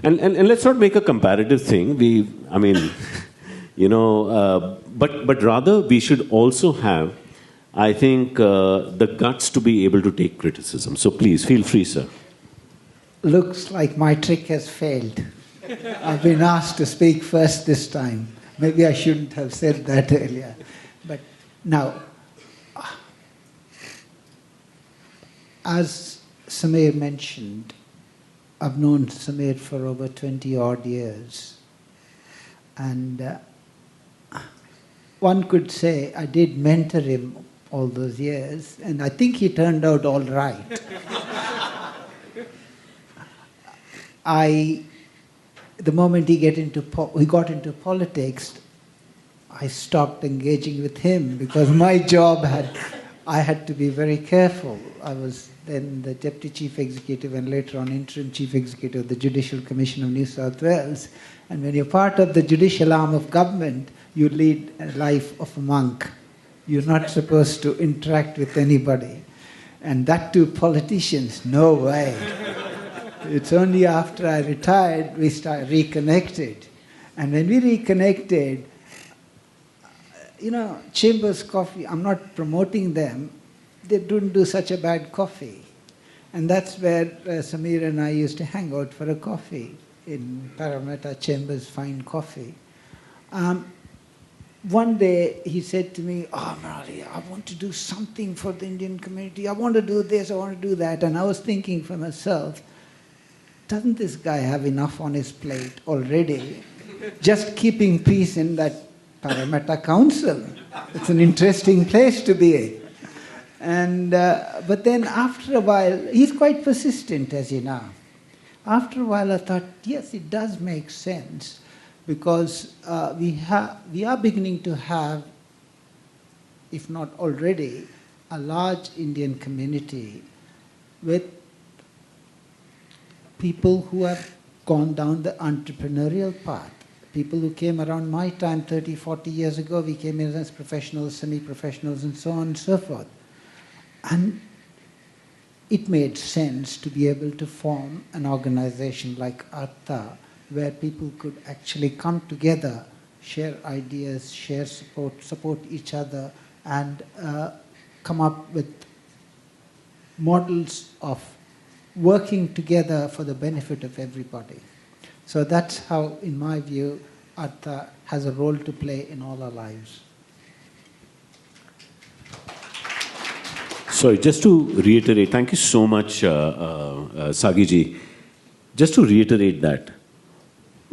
And let's not make a comparative thing. I mean, you know, but rather we should also have, I think, the guts to be able to take criticism. So please, feel free, sir. Looks like my trick has failed. I've been asked to speak first this time. Maybe I shouldn't have said that earlier. But now, as Samir mentioned, I've known Samir for over 20 odd years. And one could say I did mentor him all those years, and I think he turned out all right. The moment he got into politics, I stopped engaging with him because my job I had to be very careful. I was then the Deputy Chief Executive and later on Interim Chief Executive of the Judicial Commission of New South Wales. And when you're part of the judicial arm of government, you lead a life of a monk. You're not supposed to interact with anybody. And that too, politicians, no way. It's only after I retired we reconnected. And when we reconnected, Chambers Coffee, I'm not promoting them, they don't do such a bad coffee. And that's where Samir and I used to hang out for a coffee in Parramatta. Chambers Fine Coffee. One day he said to me, Murali, I want to do something for the Indian community. I want to do this, I want to do that. And I was thinking for myself, doesn't this guy have enough on his plate already? Just keeping peace in that Parramatta Council. It's an interesting place to be. And but then after a while, he's quite persistent, as you know. After a while I thought, yes, it does make sense, because we are beginning to have, if not already, a large Indian community with people who have gone down the entrepreneurial path. People who came around my time 30, 40 years ago, we came in as professionals, semi-professionals, and so on and so forth. And it made sense to be able to form an organization like Artha, where people could actually come together, share ideas, share support each other, and come up with models of working together for the benefit of everybody. So that's how, in my view, Artha has a role to play in all our lives. Sorry, just to reiterate, thank you so much, Sagiji. Just to reiterate that,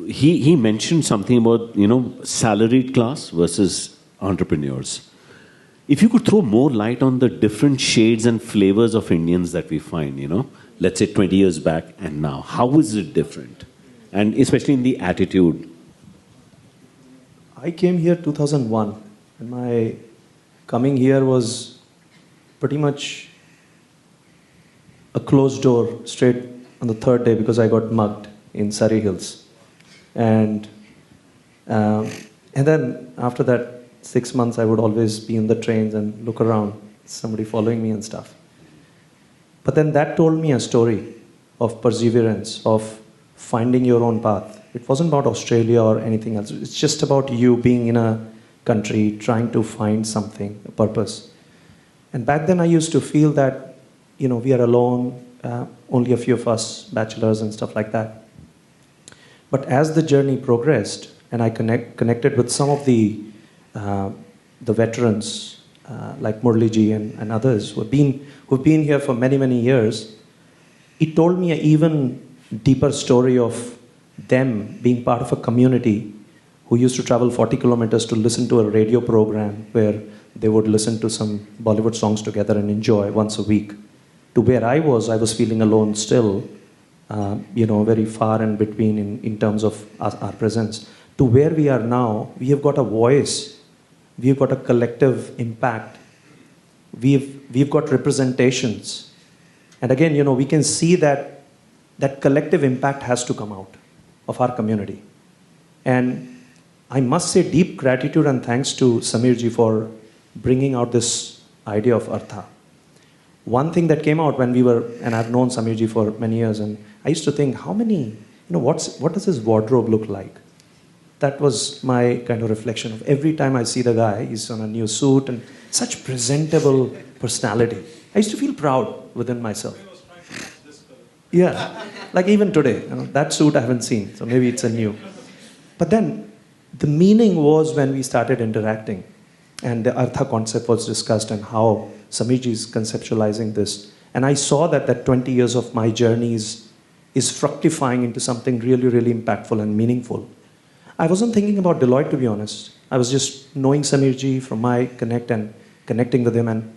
he mentioned something about, salaried class versus entrepreneurs. If you could throw more light on the different shades and flavors of Indians that we find, let's say 20 years back and now, how is it different? And especially in the attitude. I came here 2001, and my coming here was pretty much a closed door straight on the third day because I got mugged in Surrey Hills. And then after that 6 months, I would always be in the trains and look around, somebody following me and stuff. But then that told me a story of perseverance, of finding your own path. It wasn't about Australia or anything else. It's just about you being in a country, trying to find something, a purpose. And back then I used to feel that, we are alone, only a few of us, bachelors and stuff like that. But as the journey progressed, and I connected with some of the veterans, like Murliji and others who've been here for many, many years, it told me an even deeper story of them being part of a community who used to travel 40 kilometers to listen to a radio program where they would listen to some Bollywood songs together and enjoy once a week. To where I was feeling alone still, very far in between in terms of our presence. To where we are now, we have got a voice, we've got a collective impact, we've got representations. And again, we can see that collective impact has to come out of our community. And I must say deep gratitude and thanks to Samirji for bringing out this idea of Artha. One thing that came out when we were, and I've known Samirji for many years, and I used to think, how many, what does his wardrobe look like? That was my kind of reflection of every time I see the guy, he's on a new suit and such presentable personality. I used to feel proud within myself. Yeah, like even today, that suit I haven't seen, so maybe it's a new. But then the meaning was when we started interacting and the Artha concept was discussed and how Samirji is conceptualizing this. And I saw that 20 years of my journey is is fructifying into something really, really impactful and meaningful. I wasn't thinking about Deloitte, to be honest. I was just knowing Samirji from my connect and connecting with him.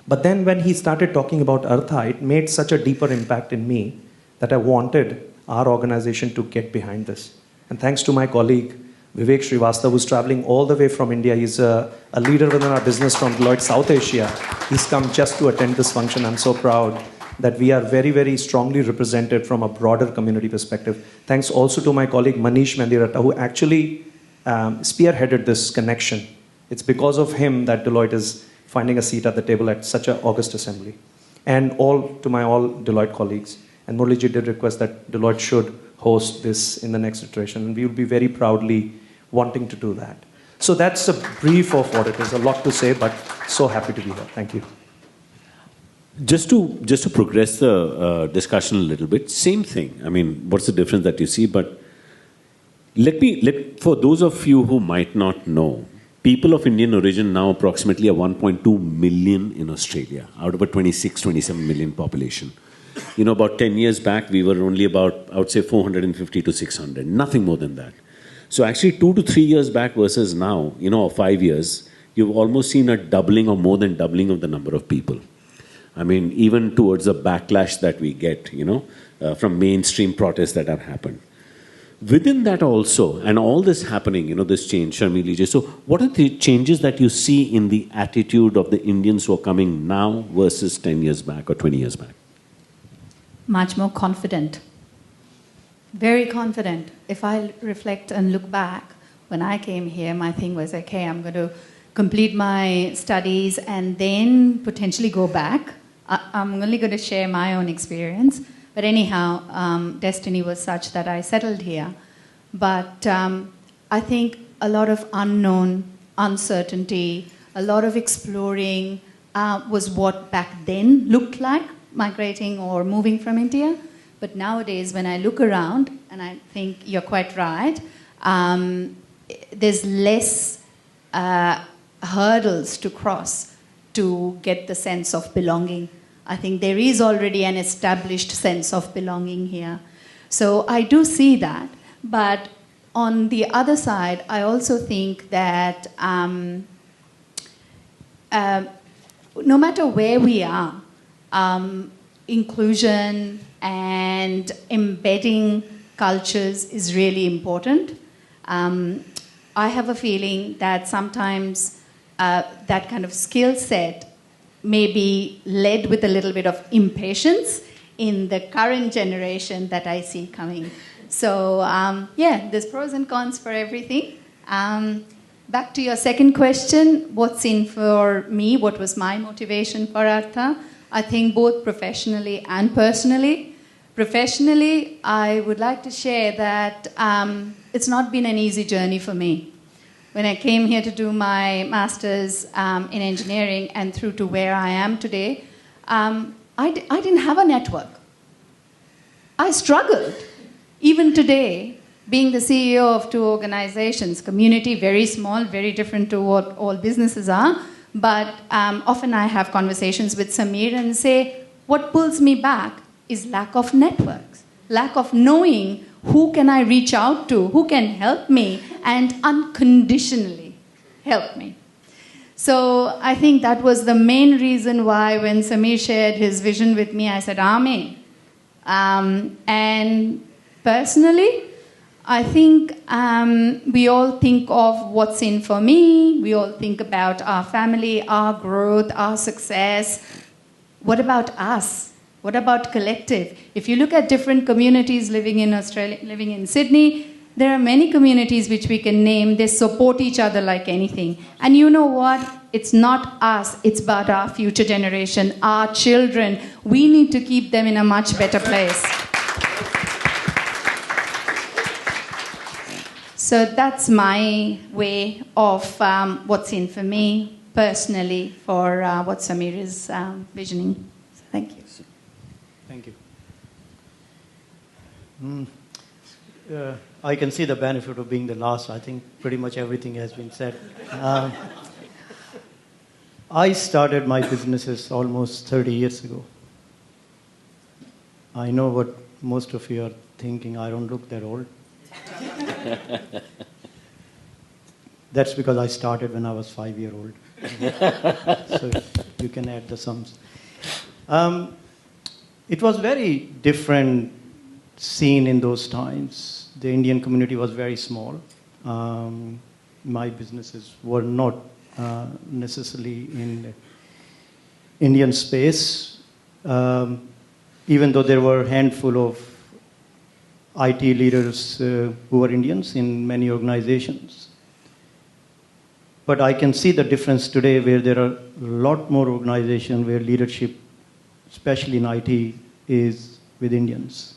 But then when he started talking about Artha, it made such a deeper impact in me that I wanted our organization to get behind this. And thanks to my colleague, Vivek Srivastava, who's traveling all the way from India. He's a leader within our business from Deloitte South Asia. He's come just to attend this function. I'm so proud that we are very, very strongly represented from a broader community perspective. Thanks also to my colleague Manish Mandirata, who actually spearheaded this connection. It's because of him that Deloitte is finding a seat at the table at such an august assembly. And all Deloitte colleagues. And Murliji did request that Deloitte should host this in the next iteration, and we will be very proudly wanting to do that. So that's a brief of what it is. A lot to say, but so happy to be here. Thank you. Just to progress the discussion a little bit, same thing. I mean, what's the difference that you see? But for those of you who might not know, people of Indian origin now approximately are 1.2 million in Australia, out of a 26, 27 million population. You know, about 10 years back, we were only about, I would say, 450 to 600, nothing more than that. So actually 2 to 3 years back versus now, you know, or 5 years, you've almost seen a doubling or more than doubling of the number of people. I mean, even towards the backlash that we get, you know, from mainstream protests that have happened. Within that also, and all this happening, you know, this change, Sharmili ji, so what are the changes that you see in the attitude of the Indians who are coming now versus 10 years back or 20 years back? Much more confident. Very confident. If I reflect and look back, when I came here, my thing was, okay, I'm going to complete my studies and then potentially go back. I'm only going to share my own experience. But anyhow, destiny was such that I settled here. But I think a lot of unknown, uncertainty, a lot of exploring was what back then looked like, migrating or moving from India. But nowadays, when I look around, and I think you're quite right, there's less hurdles to cross to get the sense of belonging. I think there is already an established sense of belonging here. So I do see that. But on the other side, I also think that no matter where we are, inclusion and embedding cultures is really important. I have a feeling that sometimes that kind of skill set may be led with a little bit of impatience in the current generation that I see coming. So, yeah, there's pros and cons for everything. Back to your second question, what's in for me? What was my motivation for Artha? I think both professionally and personally. Professionally, I would like to share that it's not been an easy journey for me. When I came here to do my master's in engineering and through to where I am today, I didn't have a network. I struggled. Even today, being the CEO of 2 organizations, community, very small, very different to what all businesses are, but often I have conversations with Samir and say, what pulls me back is lack of networks, lack of knowing who can I reach out to, who can help me and unconditionally help me. So I think that was the main reason why when Samir shared his vision with me, I said, Amen. And personally, I think we all think of what's in for me. We all think about our family, our growth, our success. What about us? What about collective? If you look at different communities living in Australia, living in Sydney, there are many communities which we can name. They support each other like anything. And you know what? It's not us. It's about our future generation, our children. We need to keep them in a much better place. So that's my way of what's in for me personally for what Samir is visioning. So thank you. Thank you. I can see the benefit of being the last. I think pretty much everything has been said. I started my businesses almost 30 years ago. I know what most of you are thinking I don't look that old. That's because I started when I was 5-year-old. So you can add the sums. It was very different scene in those times. The Indian community was very small. My businesses were not necessarily in the Indian space, even though there were a handful of IT leaders who were Indians in many organizations. But I can see the difference today where there are a lot more organizations where leadership, especially in IT, is with Indians.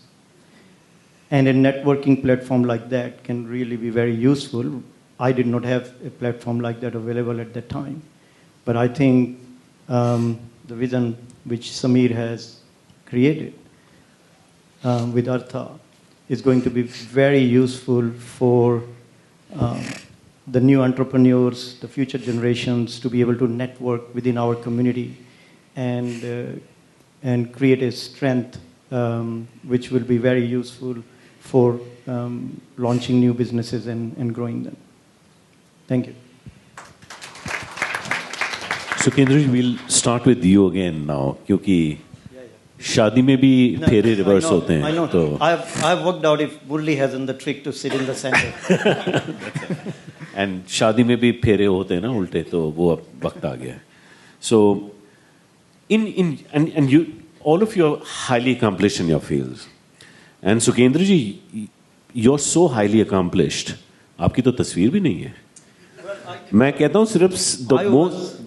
And a networking platform like that can really be very useful. I did not have a platform like that available at that time. But I think the vision which Samir has created with Artha is going to be very useful for the new entrepreneurs, the future generations, to be able to network within our community and create a strength which will be very useful for launching new businesses and growing them. Thank you. So Kendra, we'll start with you again now, क्योंकि शादी में भी फेरे reverse होते हैं. I know. तो I've worked out if Murli hasn't the trick to sit in the center. and शादी में भी फेरे होते हैं ना उल्टे, तो वो अब वक्त आ गया है. So and you all of you are highly accomplished in your fields. And Sukendra ji, you're so highly accomplished. आपकी तो तस्वीर भी नहीं है. मैं कहता हूँ सिर्फ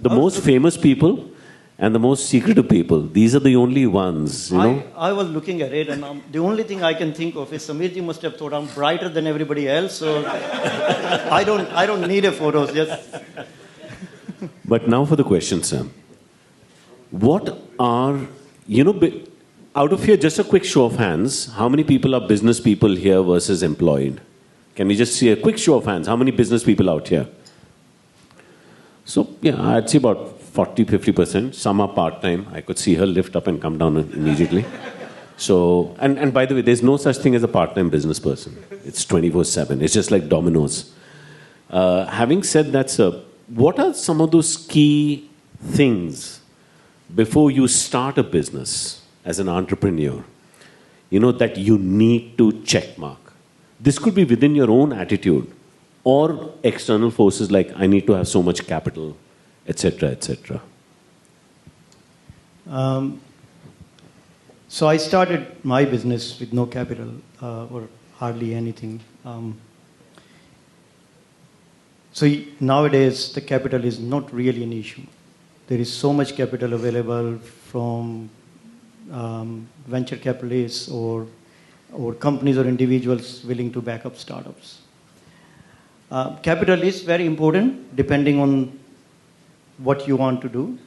the most famous people and the most secretive people, these are the only ones, you know. I was looking at it, and the only thing I can think of is Samirji must have thought I'm brighter than everybody else, so I don't need a photos. Just. But now for the question, Sam. What are, out of here, just a quick show of hands, how many people are business people here versus employed? Can we just see a quick show of hands? How many business people out here? So, yeah, I'd say about 40-50%. Some are part-time. I could see her lift up and come down immediately. So, and by the way, there's no such thing as a part-time business person. It's 24/7. It's just like dominoes. Having said that, sir, what are some of those key things before you start a business as an entrepreneur, that you need to check mark? This could be within your own attitude or external forces like I need to have so much capital, etc., etc. So I started my business with no capital or hardly anything. So nowadays the capital is not really an issue. There is so much capital available from venture capitalists or companies or individuals willing to back up startups. Capital is very important depending on what you want to do.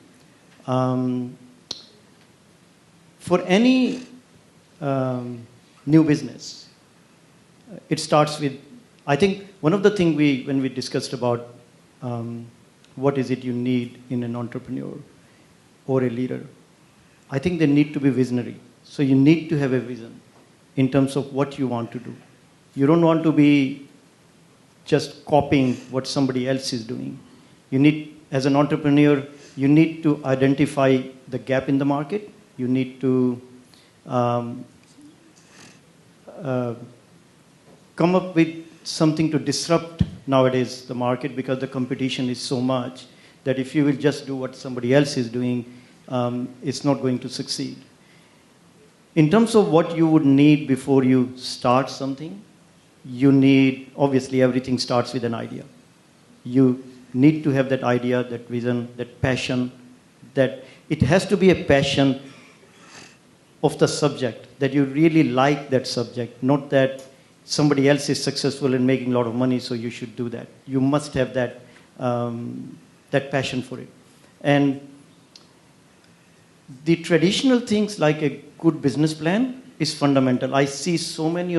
For any new business, it starts with, I think one of the things when we discussed about what is it you need in an entrepreneur or a leader, I think they need to be visionary. So you need to have a vision in terms of what you want to do. You don't want to be just copying what somebody else is doing. You need, as an entrepreneur, you need to identify the gap in the market. You need to come up with something to disrupt nowadays the market, because the competition is so much that if you will just do what somebody else is doing, it's not going to succeed. In terms of what you would need before you start something, you need, obviously everything starts with an idea. You need to have that idea, that vision, that passion, that it has to be a passion of the subject, that you really like that subject, not that somebody else is successful and making a lot of money, so you should do that. You must have that, that passion for it. And the traditional things like a good business plan is fundamental. I see so many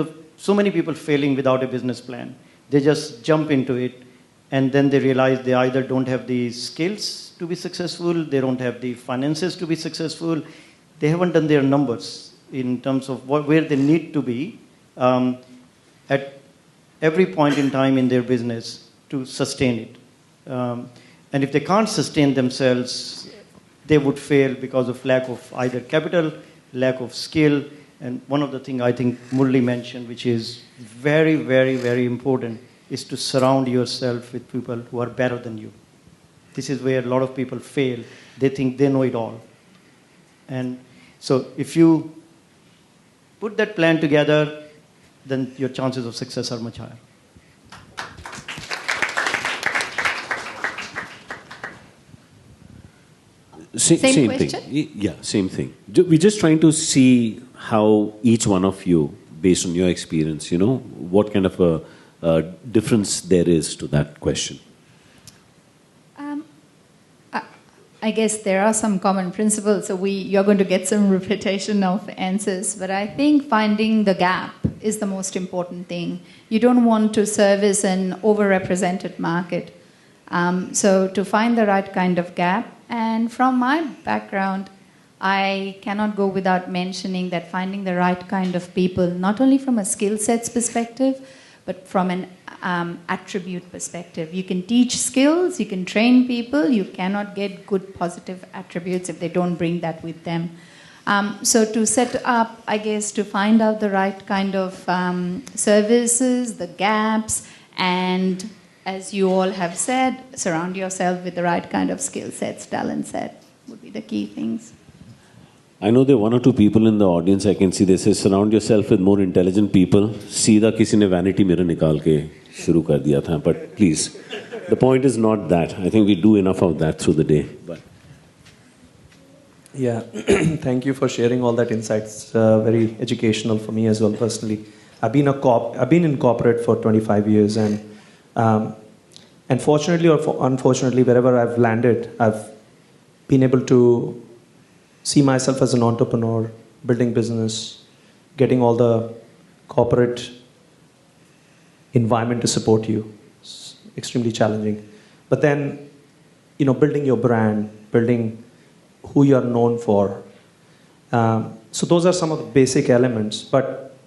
people failing without a business plan. They just jump into it, and then they realize they either don't have the skills to be successful, they don't have the finances to be successful, they haven't done their numbers. in terms of where they need to be at every point in time in their business to sustain it. And if they can't sustain themselves, they would fail because of lack of either capital, lack of skill, and one of the things I think Murli mentioned, which is very, very, very important, is to surround yourself with people who are better than you. This is where a lot of people fail. They think they know it all. And so if you put that plan together, then your chances of success are much higher. Same question? Thing. Yeah, same thing. We're just trying to see how each one of you, based on your experience, what kind of a difference there is to that question. I guess there are some common principles, so you're going to get some repetition of answers, but I think finding the gap is the most important thing. You don't want to service an overrepresented market. So to find the right kind of gap, and from my background, I cannot go without mentioning that finding the right kind of people, not only from a skill sets perspective, but from an attribute perspective. You can teach skills, you can train people, you cannot get good positive attributes if they don't bring that with them. So to set up, I guess, to find out the right kind of services, the gaps, and as you all have said, surround yourself with the right kind of skill sets, talent set would be the key things. I know there are one or two people in the audience, I can see they say, surround yourself with more intelligent people. सीधा किसी ने vanity mirror निकाल के शुरू कर दिया था. But please, the point is not that. I think we do enough of that through the day. But yeah, thank you for sharing all that insights. Very educational for me as well personally. I've been in corporate for 25 years, and fortunately or unfortunately, wherever I've landed, I've been able to see myself as an entrepreneur, building business, getting all the corporate environment to support you. It's extremely challenging. But then, building your brand, building who you are known for. So those are some of the basic elements. But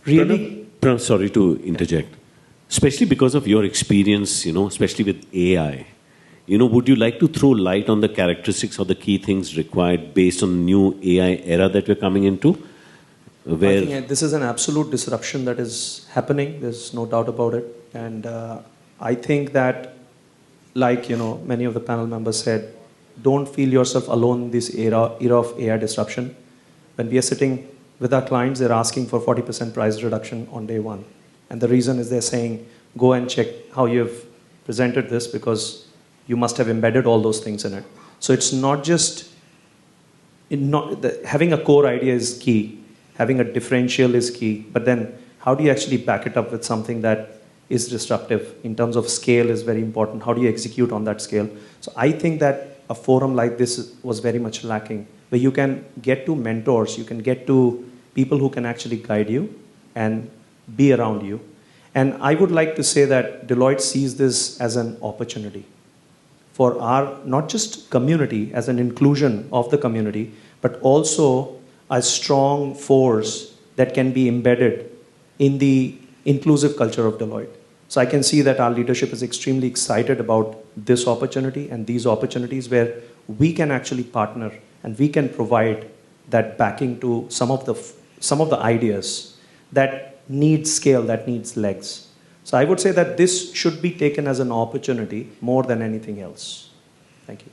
really... Sorry to interject. Especially because of your experience, especially with AI. Would you like to throw light on the characteristics or the key things required based on the new AI era that we're coming into? I think this is an absolute disruption that is happening. There's no doubt about it. And I think that, like, many of the panel members said, don't feel yourself alone in this era of AI disruption. When we are sitting with our clients, they're asking for 40% price reduction on day one. And the reason is they're saying, go and check how you've presented this because you must have embedded all those things in it. So it's not just, having a core idea is key, having a differential is key, but then how do you actually back it up with something that is disruptive in terms of scale is very important. How do you execute on that scale? So I think that a forum like this was very much lacking, where you can get to mentors, you can get to people who can actually guide you and be around you. And I would like to say that Deloitte sees this as an opportunity for our, not just community, as an inclusion of the community, but also a strong force that can be embedded in the inclusive culture of Deloitte. So I can see that our leadership is extremely excited about this opportunity and these opportunities where we can actually partner and we can provide that backing to some of the ideas that need scale, that needs legs. So I would say that this should be taken as an opportunity more than anything else. Thank you.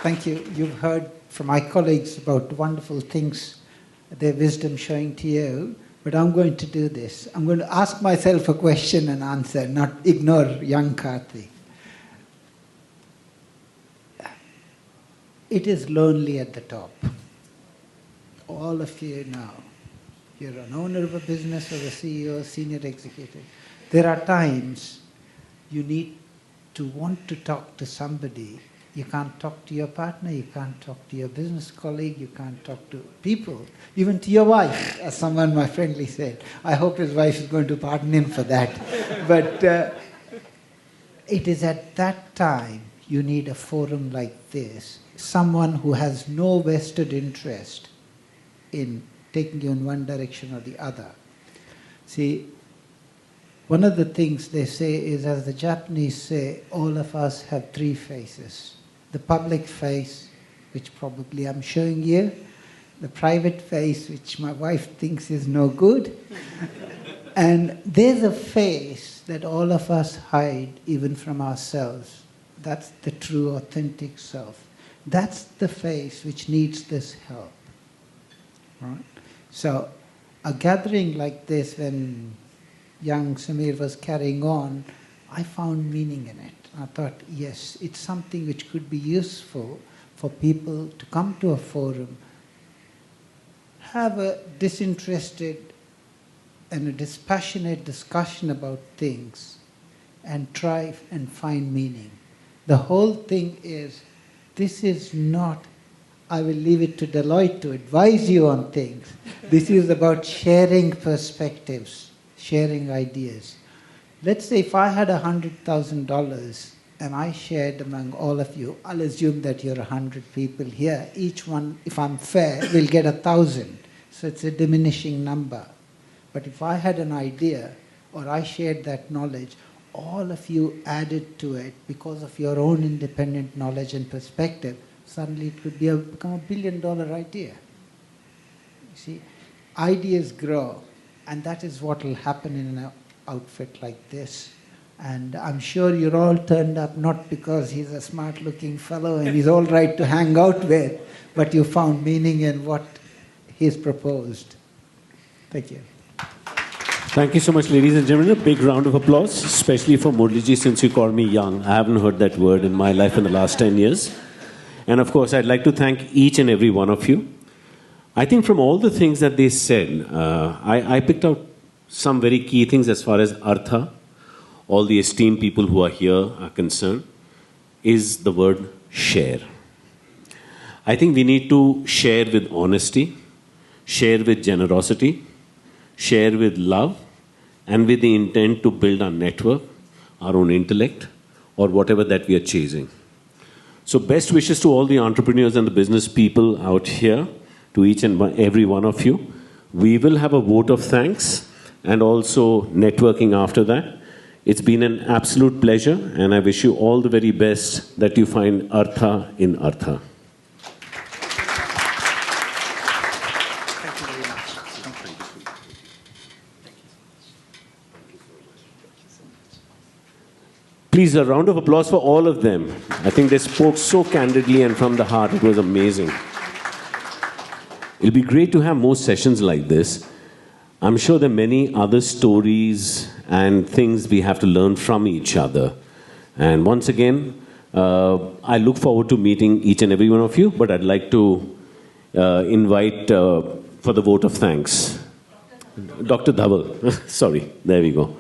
Thank you. You've heard from my colleagues about wonderful things, their wisdom showing to you, but I'm going to do this. I'm going to ask myself a question and answer, not ignore young Karthi. It is lonely at the top. All of you know. You're an owner of a business or a CEO, senior executive. There are times you need to want to talk to somebody. You can't talk to your partner, you can't talk to your business colleague, you can't talk to people, even to your wife, as someone my friendly said. I hope his wife is going to pardon him for that. But it is at that time you need a forum like this, someone who has no vested interest in taking you in one direction or the other. See, one of the things they say is, as the Japanese say, all of us have three faces. The public face, which probably I'm showing you, the private face, which my wife thinks is no good, and there's a face that all of us hide even from ourselves. That's the true, authentic self. That's the face which needs this help. Right? So, a gathering like this, when young Samir was carrying on, I found meaning in it. I thought, yes, it's something which could be useful for people to come to a forum, have a disinterested and a dispassionate discussion about things, and try and find meaning. The whole thing is, this is not, I will leave it to Deloitte to advise you on things. This is about sharing perspectives, sharing ideas. Let's say if I had $100,000 and I shared among all of you, I'll assume that you're 100 people here. Each one, if I'm fair, will get 1,000. So it's a diminishing number. But if I had an idea or I shared that knowledge, all of you added to it because of your own independent knowledge and perspective, suddenly it could become $1 billion idea. You see, ideas grow, and that is what will happen in an outfit like this. And I'm sure you're all turned up not because he's a smart-looking fellow and he's all right to hang out with, but you found meaning in what he's proposed. Thank you. Thank you so much, ladies and gentlemen. A big round of applause, especially for Murliji, since you called me young. I haven't heard that word in my life in the last 10 years. And of course, I'd like to thank each and every one of you. I think from all the things that they said, I picked out some very key things as far as Artha, all the esteemed people who are here are concerned, is the word share. I think we need to share with honesty, share with generosity, share with love, and with the intent to build our network, our own intellect, or whatever that we are chasing. So best wishes to all the entrepreneurs and the business people out here, to each and every one of you. We will have a vote of thanks and also networking after that. It's been an absolute pleasure, and I wish you all the very best that you find Artha in Artha. Please, a round of applause for all of them. I think they spoke so candidly and from the heart. It was amazing. It'll be great to have more sessions like this. I'm sure there are many other stories and things we have to learn from each other. And once again, I look forward to meeting each and every one of you, but I'd like to invite for the vote of thanks. Dr. Dhaval. Sorry, there we go.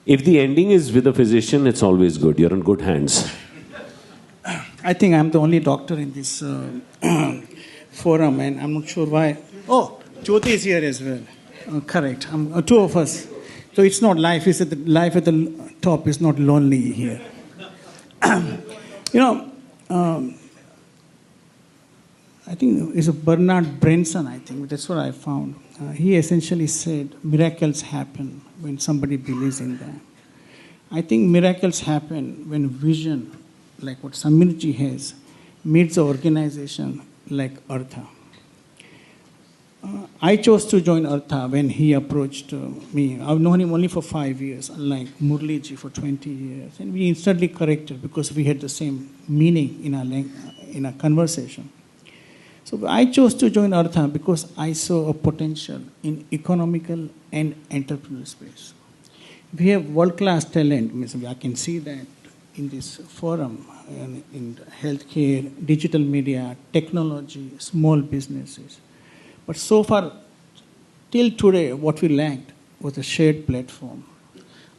If the ending is with a physician, it's always good. You're in good hands. I think I'm the only doctor in this forum, and I'm not sure why. Oh, Jyoti is here as well. Correct. Two of us. So it's not life. Life at the top is not lonely here. I think it's a Bernard Branson, I think. That's what I found. He essentially said miracles happen when somebody believes in them. I think miracles happen when vision, like what Samirji has, meets an organization like Artha. I chose to join Artha when he approached me. I've known him only for 5 years, unlike Murliji for 20 years. And we instantly corrected because we had the same meaning in our conversation. So I chose to join Artha because I saw a potential in economical and entrepreneurial space. We have world-class talent. I can see that in this forum, in healthcare, digital media, technology, small businesses. But so far, till today, what we lacked was a shared platform.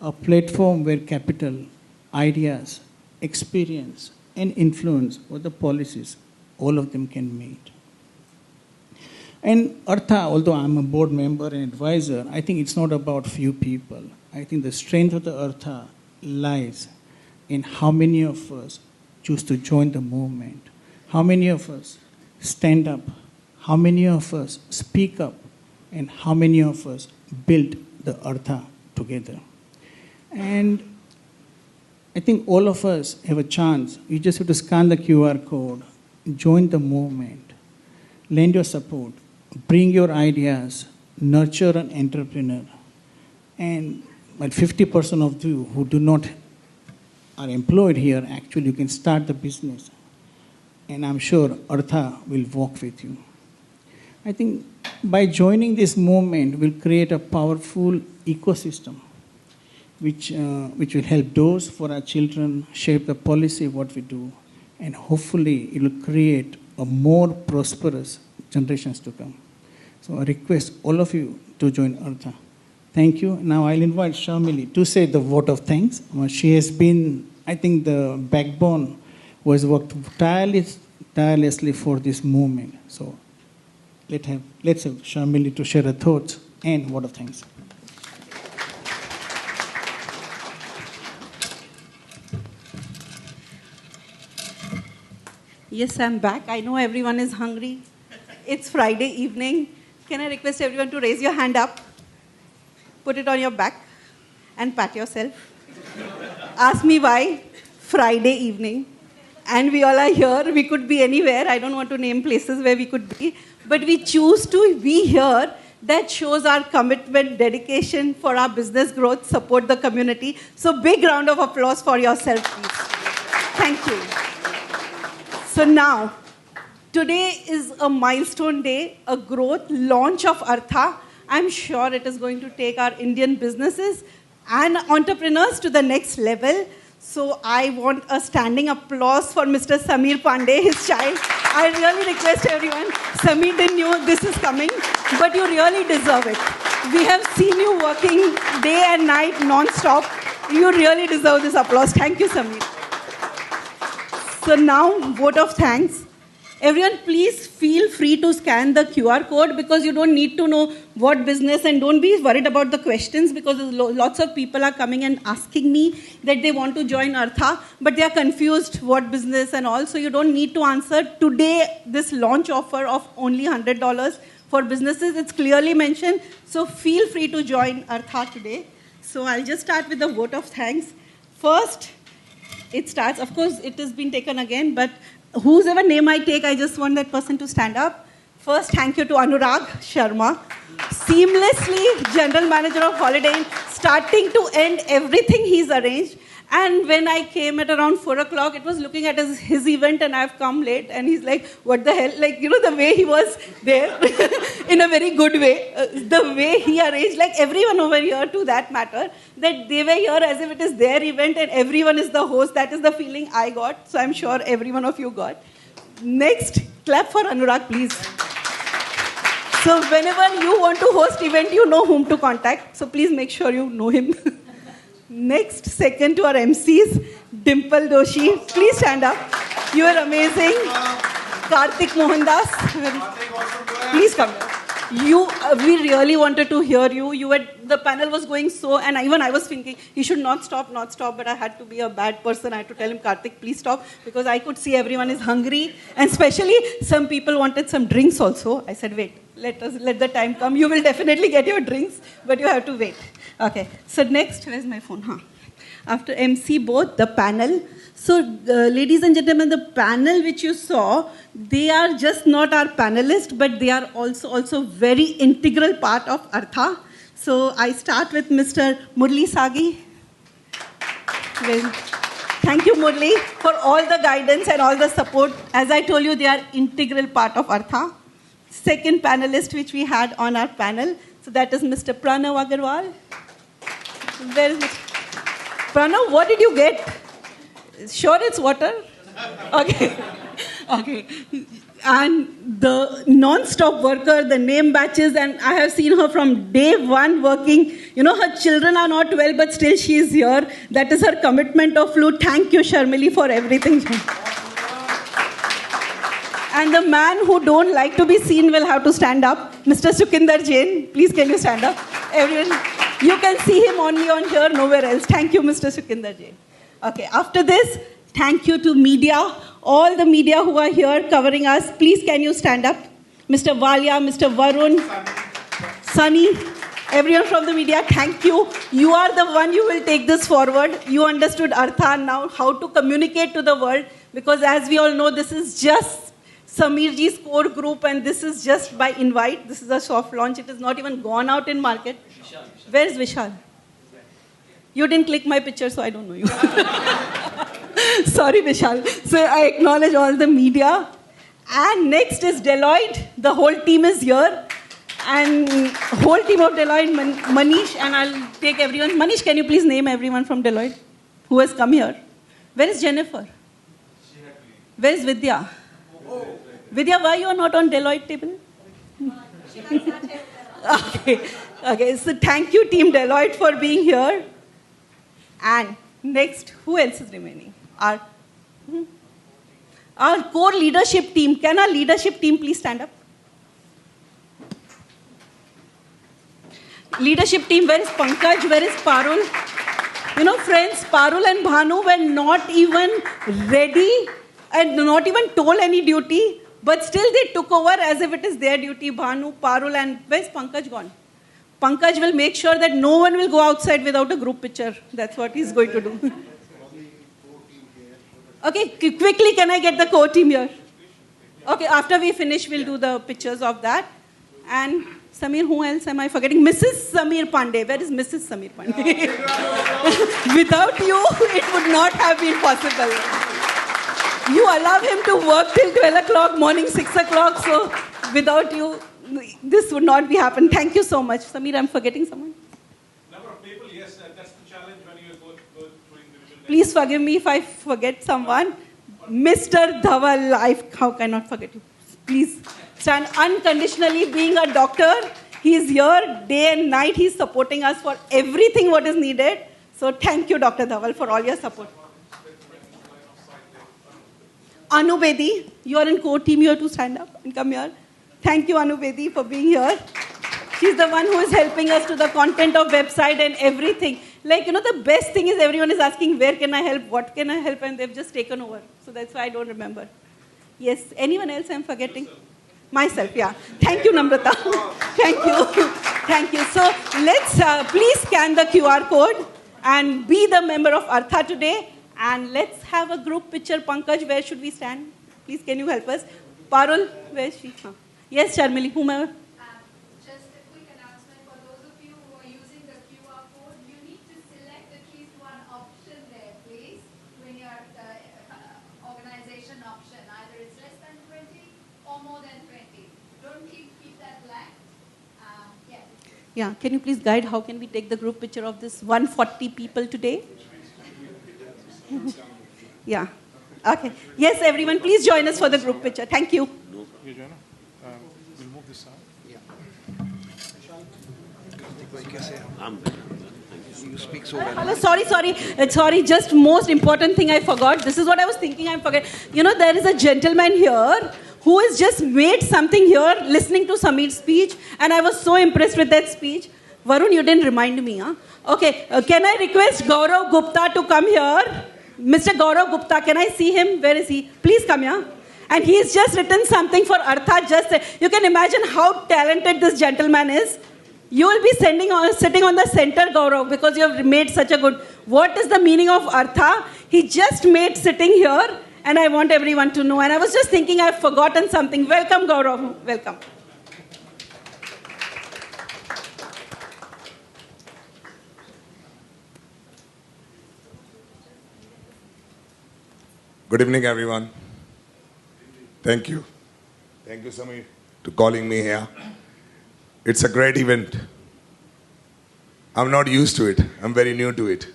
A platform where capital, ideas, experience, and influence, or the policies, all of them can meet. And Artha, although I'm a board member and advisor, I think it's not about few people. I think the strength of the Artha lies in how many of us choose to join the movement, How many of us stand up? How many of us speak up? And how many of us build the Artha together? And I think all of us have a chance. You just have to scan the QR code, join the movement, lend your support, bring your ideas, nurture an entrepreneur. And but 50% of you who do not are employed here, actually you can start the business. And I'm sure Artha will walk with you. I think by joining this movement, we'll create a powerful ecosystem which will help those for our children, shape the policy of what we do, and hopefully it will create a more prosperous generations to come. So I request all of you to join Artha. Thank you. Now I'll invite Shamili to say the vote of thanks. She has been, I think, the backbone who has worked tirelessly for this movement. So let's have Shamili to share her thoughts and vote of thanks. Yes, I'm back. I know everyone is hungry. It's Friday evening. Can I request everyone to raise your hand up, put it on your back, and pat yourself? Ask me why. Friday evening. And we all are here. We could be anywhere. I don't want to name places where we could be. But we choose to be here. That shows our commitment, dedication for our business growth, support the community. So big round of applause for yourself, please. Thank you. So now, today is a milestone day, a growth launch of Artha. I'm sure it is going to take our Indian businesses and entrepreneurs to the next level. So I want a standing applause for Mr. Samir Pandey, his child. I really request everyone, Samir didn't know this is coming, but you really deserve it. We have seen you working day and night non-stop. You really deserve this applause. Thank you, Samir. So now, vote of thanks. Everyone, please feel free to scan the QR code because you don't need to know what business, and don't be worried about the questions because lots of people are coming and asking me that they want to join Artha, but they are confused what business and all, so you don't need to answer. Today, this launch offer of only $100 for businesses, it's clearly mentioned, so feel free to join Artha today. So I'll just start with the vote of thanks. First, it starts, of course, it has been taken again, but whosever name I take, I just want that person to stand up. First, thank you to Anurag Sharma. Seamlessly, General Manager of Holiday Inn, starting to end everything he's arranged. And when I came at around 4 o'clock, it was looking at his event and I've come late. And he's like, what the hell? Like, you know, the way he was there, in a very good way. The way he arranged, like everyone over here to that matter, that they were here as if it is their event and everyone is the host. That is the feeling I got. So I'm sure every one of you got. Next, clap for Anurag, please. So whenever you want to host event, you know whom to contact. So please make sure you know him. Next, second to our MCs, Dimple Doshi. Please stand up. You are amazing. Karthik Mohandas. Please come here. We really wanted to hear you. The panel was going so, and even I was thinking, he should not stop, but I had to be a bad person. I had to tell him, Karthik, please stop, because I could see everyone is hungry, and especially some people wanted some drinks also. I said, wait, let the time come. You will definitely get your drinks, but you have to wait. Okay, so next, where's my phone? After MC both, the panel. So, ladies and gentlemen, the panel which you saw, they are just not our panelists, but they are also very integral part of Artha. So, I start with Mr. Murli Sagi. Thank you, Murli, for all the guidance and all the support. As I told you, they are integral part of Artha. Second panelist which we had on our panel, so that is Mr. Pranav Agarwal. Where is it? Pranav, what did you get? Sure it's water? Okay. Okay. And the non-stop worker, the name batches, and I have seen her from day one working. You know, her children are not well, but still she is here. That is her commitment of flute. Thank you, Sharmili, for everything. And the man who don't like to be seen will have to stand up. Mr. Sukinder Jain, please can you stand up? Everyone, you can see him only on here, nowhere else. Thank you, Mr. Sukinder Jain. Okay, after this, Thank you to media, all the media who are here covering us. Please, can you stand up? Mr. Walia, Mr. Varun, Sunny, everyone from the media, thank you. You are the one who will take this forward. You understood Artha now, how to communicate to the world, because as we all know, this is just Samirji's core group, and this is just by invite. This is a soft launch. It has not even gone out in market. Where is Vishal? You didn't click my picture, so I don't know you. Sorry, Vishal. So I acknowledge all the media. And next is Deloitte. The whole team is here. And whole team of Deloitte, Manish, and I'll take everyone. Manish, can you please name everyone from Deloitte who has come here? Where is Jennifer? Where is Vidya? Vidya, why you are not on Deloitte table? Okay, so thank you, Team Deloitte, for being here. And next, who else is remaining? Our core leadership team. Can our leadership team please stand up? Leadership team, where is Pankaj? Where is Parul? You know, friends, Parul and Bhanu were not even ready and not even told any duty, but still they took over as if it is their duty. Bhanu, Parul, and where's Pankaj gone? Pankaj will make sure that no one will go outside without a group picture. That's what he's going to do. Okay, quickly, can I get the core team here? Okay, after we finish, we'll do the pictures of that. And Samir, who else am I forgetting? Mrs. Samir Pandey. Where is Mrs. Samir Pandey? Without you, it would not have been possible. You allow him to work till 12 o'clock, morning 6 o'clock. So without you, this would not be happen. Thank you so much. Samir, I'm forgetting someone. Number of people, yes, that's the challenge when you go through individual. Please forgive me if I forget someone. Mr. Dhaval, how can I not forget you? Please stand unconditionally. Being a doctor, he is here day and night. He's supporting us for everything what is needed. So thank you, Dr. Dhaval, for all your support. Anu Bedi, you are in core team. You have to stand up and come here. Thank you, Anu Bedi, for being here. She's the one who is helping us to the content of website and everything. Like, you know, the best thing is everyone is asking, where can I help? What can I help? And they've just taken over. So that's why I don't remember. Yes, anyone else I'm forgetting? Myself, yeah. Thank you, Namrata. Thank you. Thank you. So let's please scan the QR code and be the member of Artha today. And let's have a group picture. Pankaj, where should we stand? Please, can you help us? Parul, where is she? Huh. Yes, Charmili, whomever. Just a quick announcement for those of you who are using the QR code. You need to select at least one option there, please, when your organization option. Either it's less than 20 or more than 20. Don't keep that blank. Yeah, can you please guide how can we take the group picture of this 140 people today? Yeah. Okay. Yes, everyone, please join us for the group picture. Thank you. You join? We'll move this out. You speak so well. Hello, sorry. Just most important thing I forgot. This is what I was thinking I forgot. You know, there is a gentleman here who has just made something here listening to Samir's speech, and I was so impressed with that speech. Varun, you didn't remind me, huh? Okay, can I request Gaurav Gupta to come here? Mr. Gaurav Gupta, can I see him? Where is he? Please come here. And he's just written something for Artha. You can imagine how talented this gentleman is. You will be sitting on the center, Gaurav, because you have made such a good... What is the meaning of Artha? He just made sitting here, and I want everyone to know. And I was just thinking I've forgotten something. Welcome, Gaurav. Welcome. Good evening, everyone. Thank you. Thank you, Samir, for calling me here. It's a great event. I'm not used to it. I'm very new to it.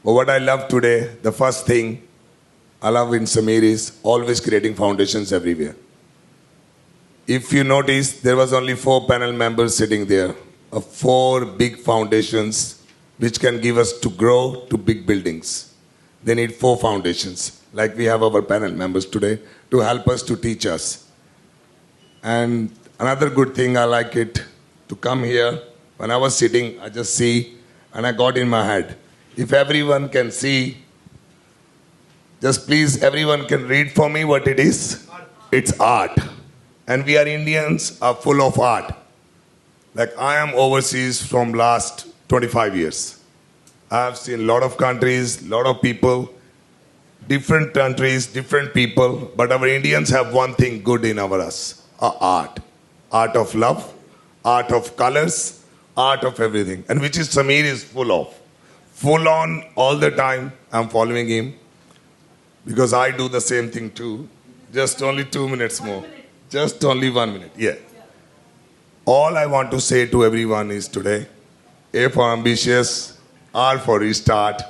But what I love today, the first thing I love in Samir is always creating foundations everywhere. If you notice, there was only 4 panel members sitting there of 4 big foundations which can give us to grow to big buildings. They need 4 foundations. Like we have our panel members today, to help us, to teach us. And another good thing, I like it, to come here. When I was sitting, I just see, and I got in my head, if everyone can see Just please, everyone can read for me what it is. It's art. And we are Indians are full of art. Like I am overseas from last 25 years. I have seen a lot of countries, a lot of people, different countries, different people. But our Indians have one thing good in us, our art. Art of love, art of colors, art of everything. And which is Samir is full of. Full on all the time. I'm following him. Because I do the same thing too. Just only 2 minutes more. Just only 1 minute. Yeah. All I want to say to everyone is today, A for ambitious, R for restart,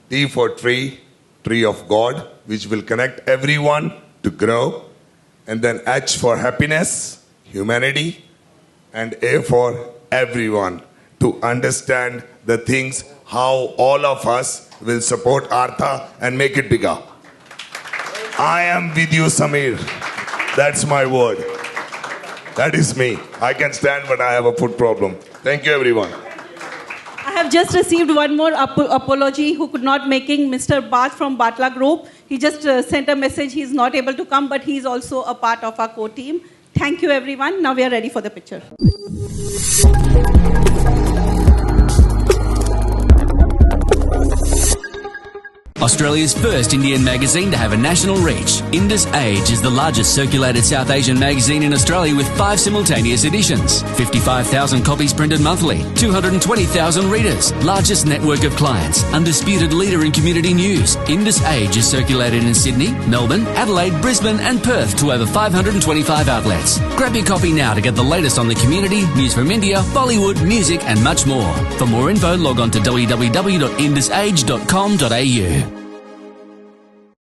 T for tree, tree of God, which will connect everyone to grow. And then H for happiness, humanity. And A for everyone to understand the things, how all of us will support Artha and make it bigger. I am with you, Samir. That's my word. That is me. I can stand, but I have a foot problem. Thank you, everyone. I have just received one more apology who could not making Mr. Bath from Batla Group. He just sent a message. He's not able to come, but he's also a part of our core team. Thank you, everyone. Now we are ready for the picture. Australia's first Indian magazine to have a national reach. Indus Age is the largest circulated South Asian magazine in Australia with 5 simultaneous editions. 55,000 copies printed monthly. 220,000 readers. Largest network of clients. Undisputed leader in community news. Indus Age is circulated in Sydney, Melbourne, Adelaide, Brisbane and Perth to over 525 outlets. Grab your copy now to get the latest on the community, news from India, Bollywood, music and much more. For more info, log on to www.indusage.com.au.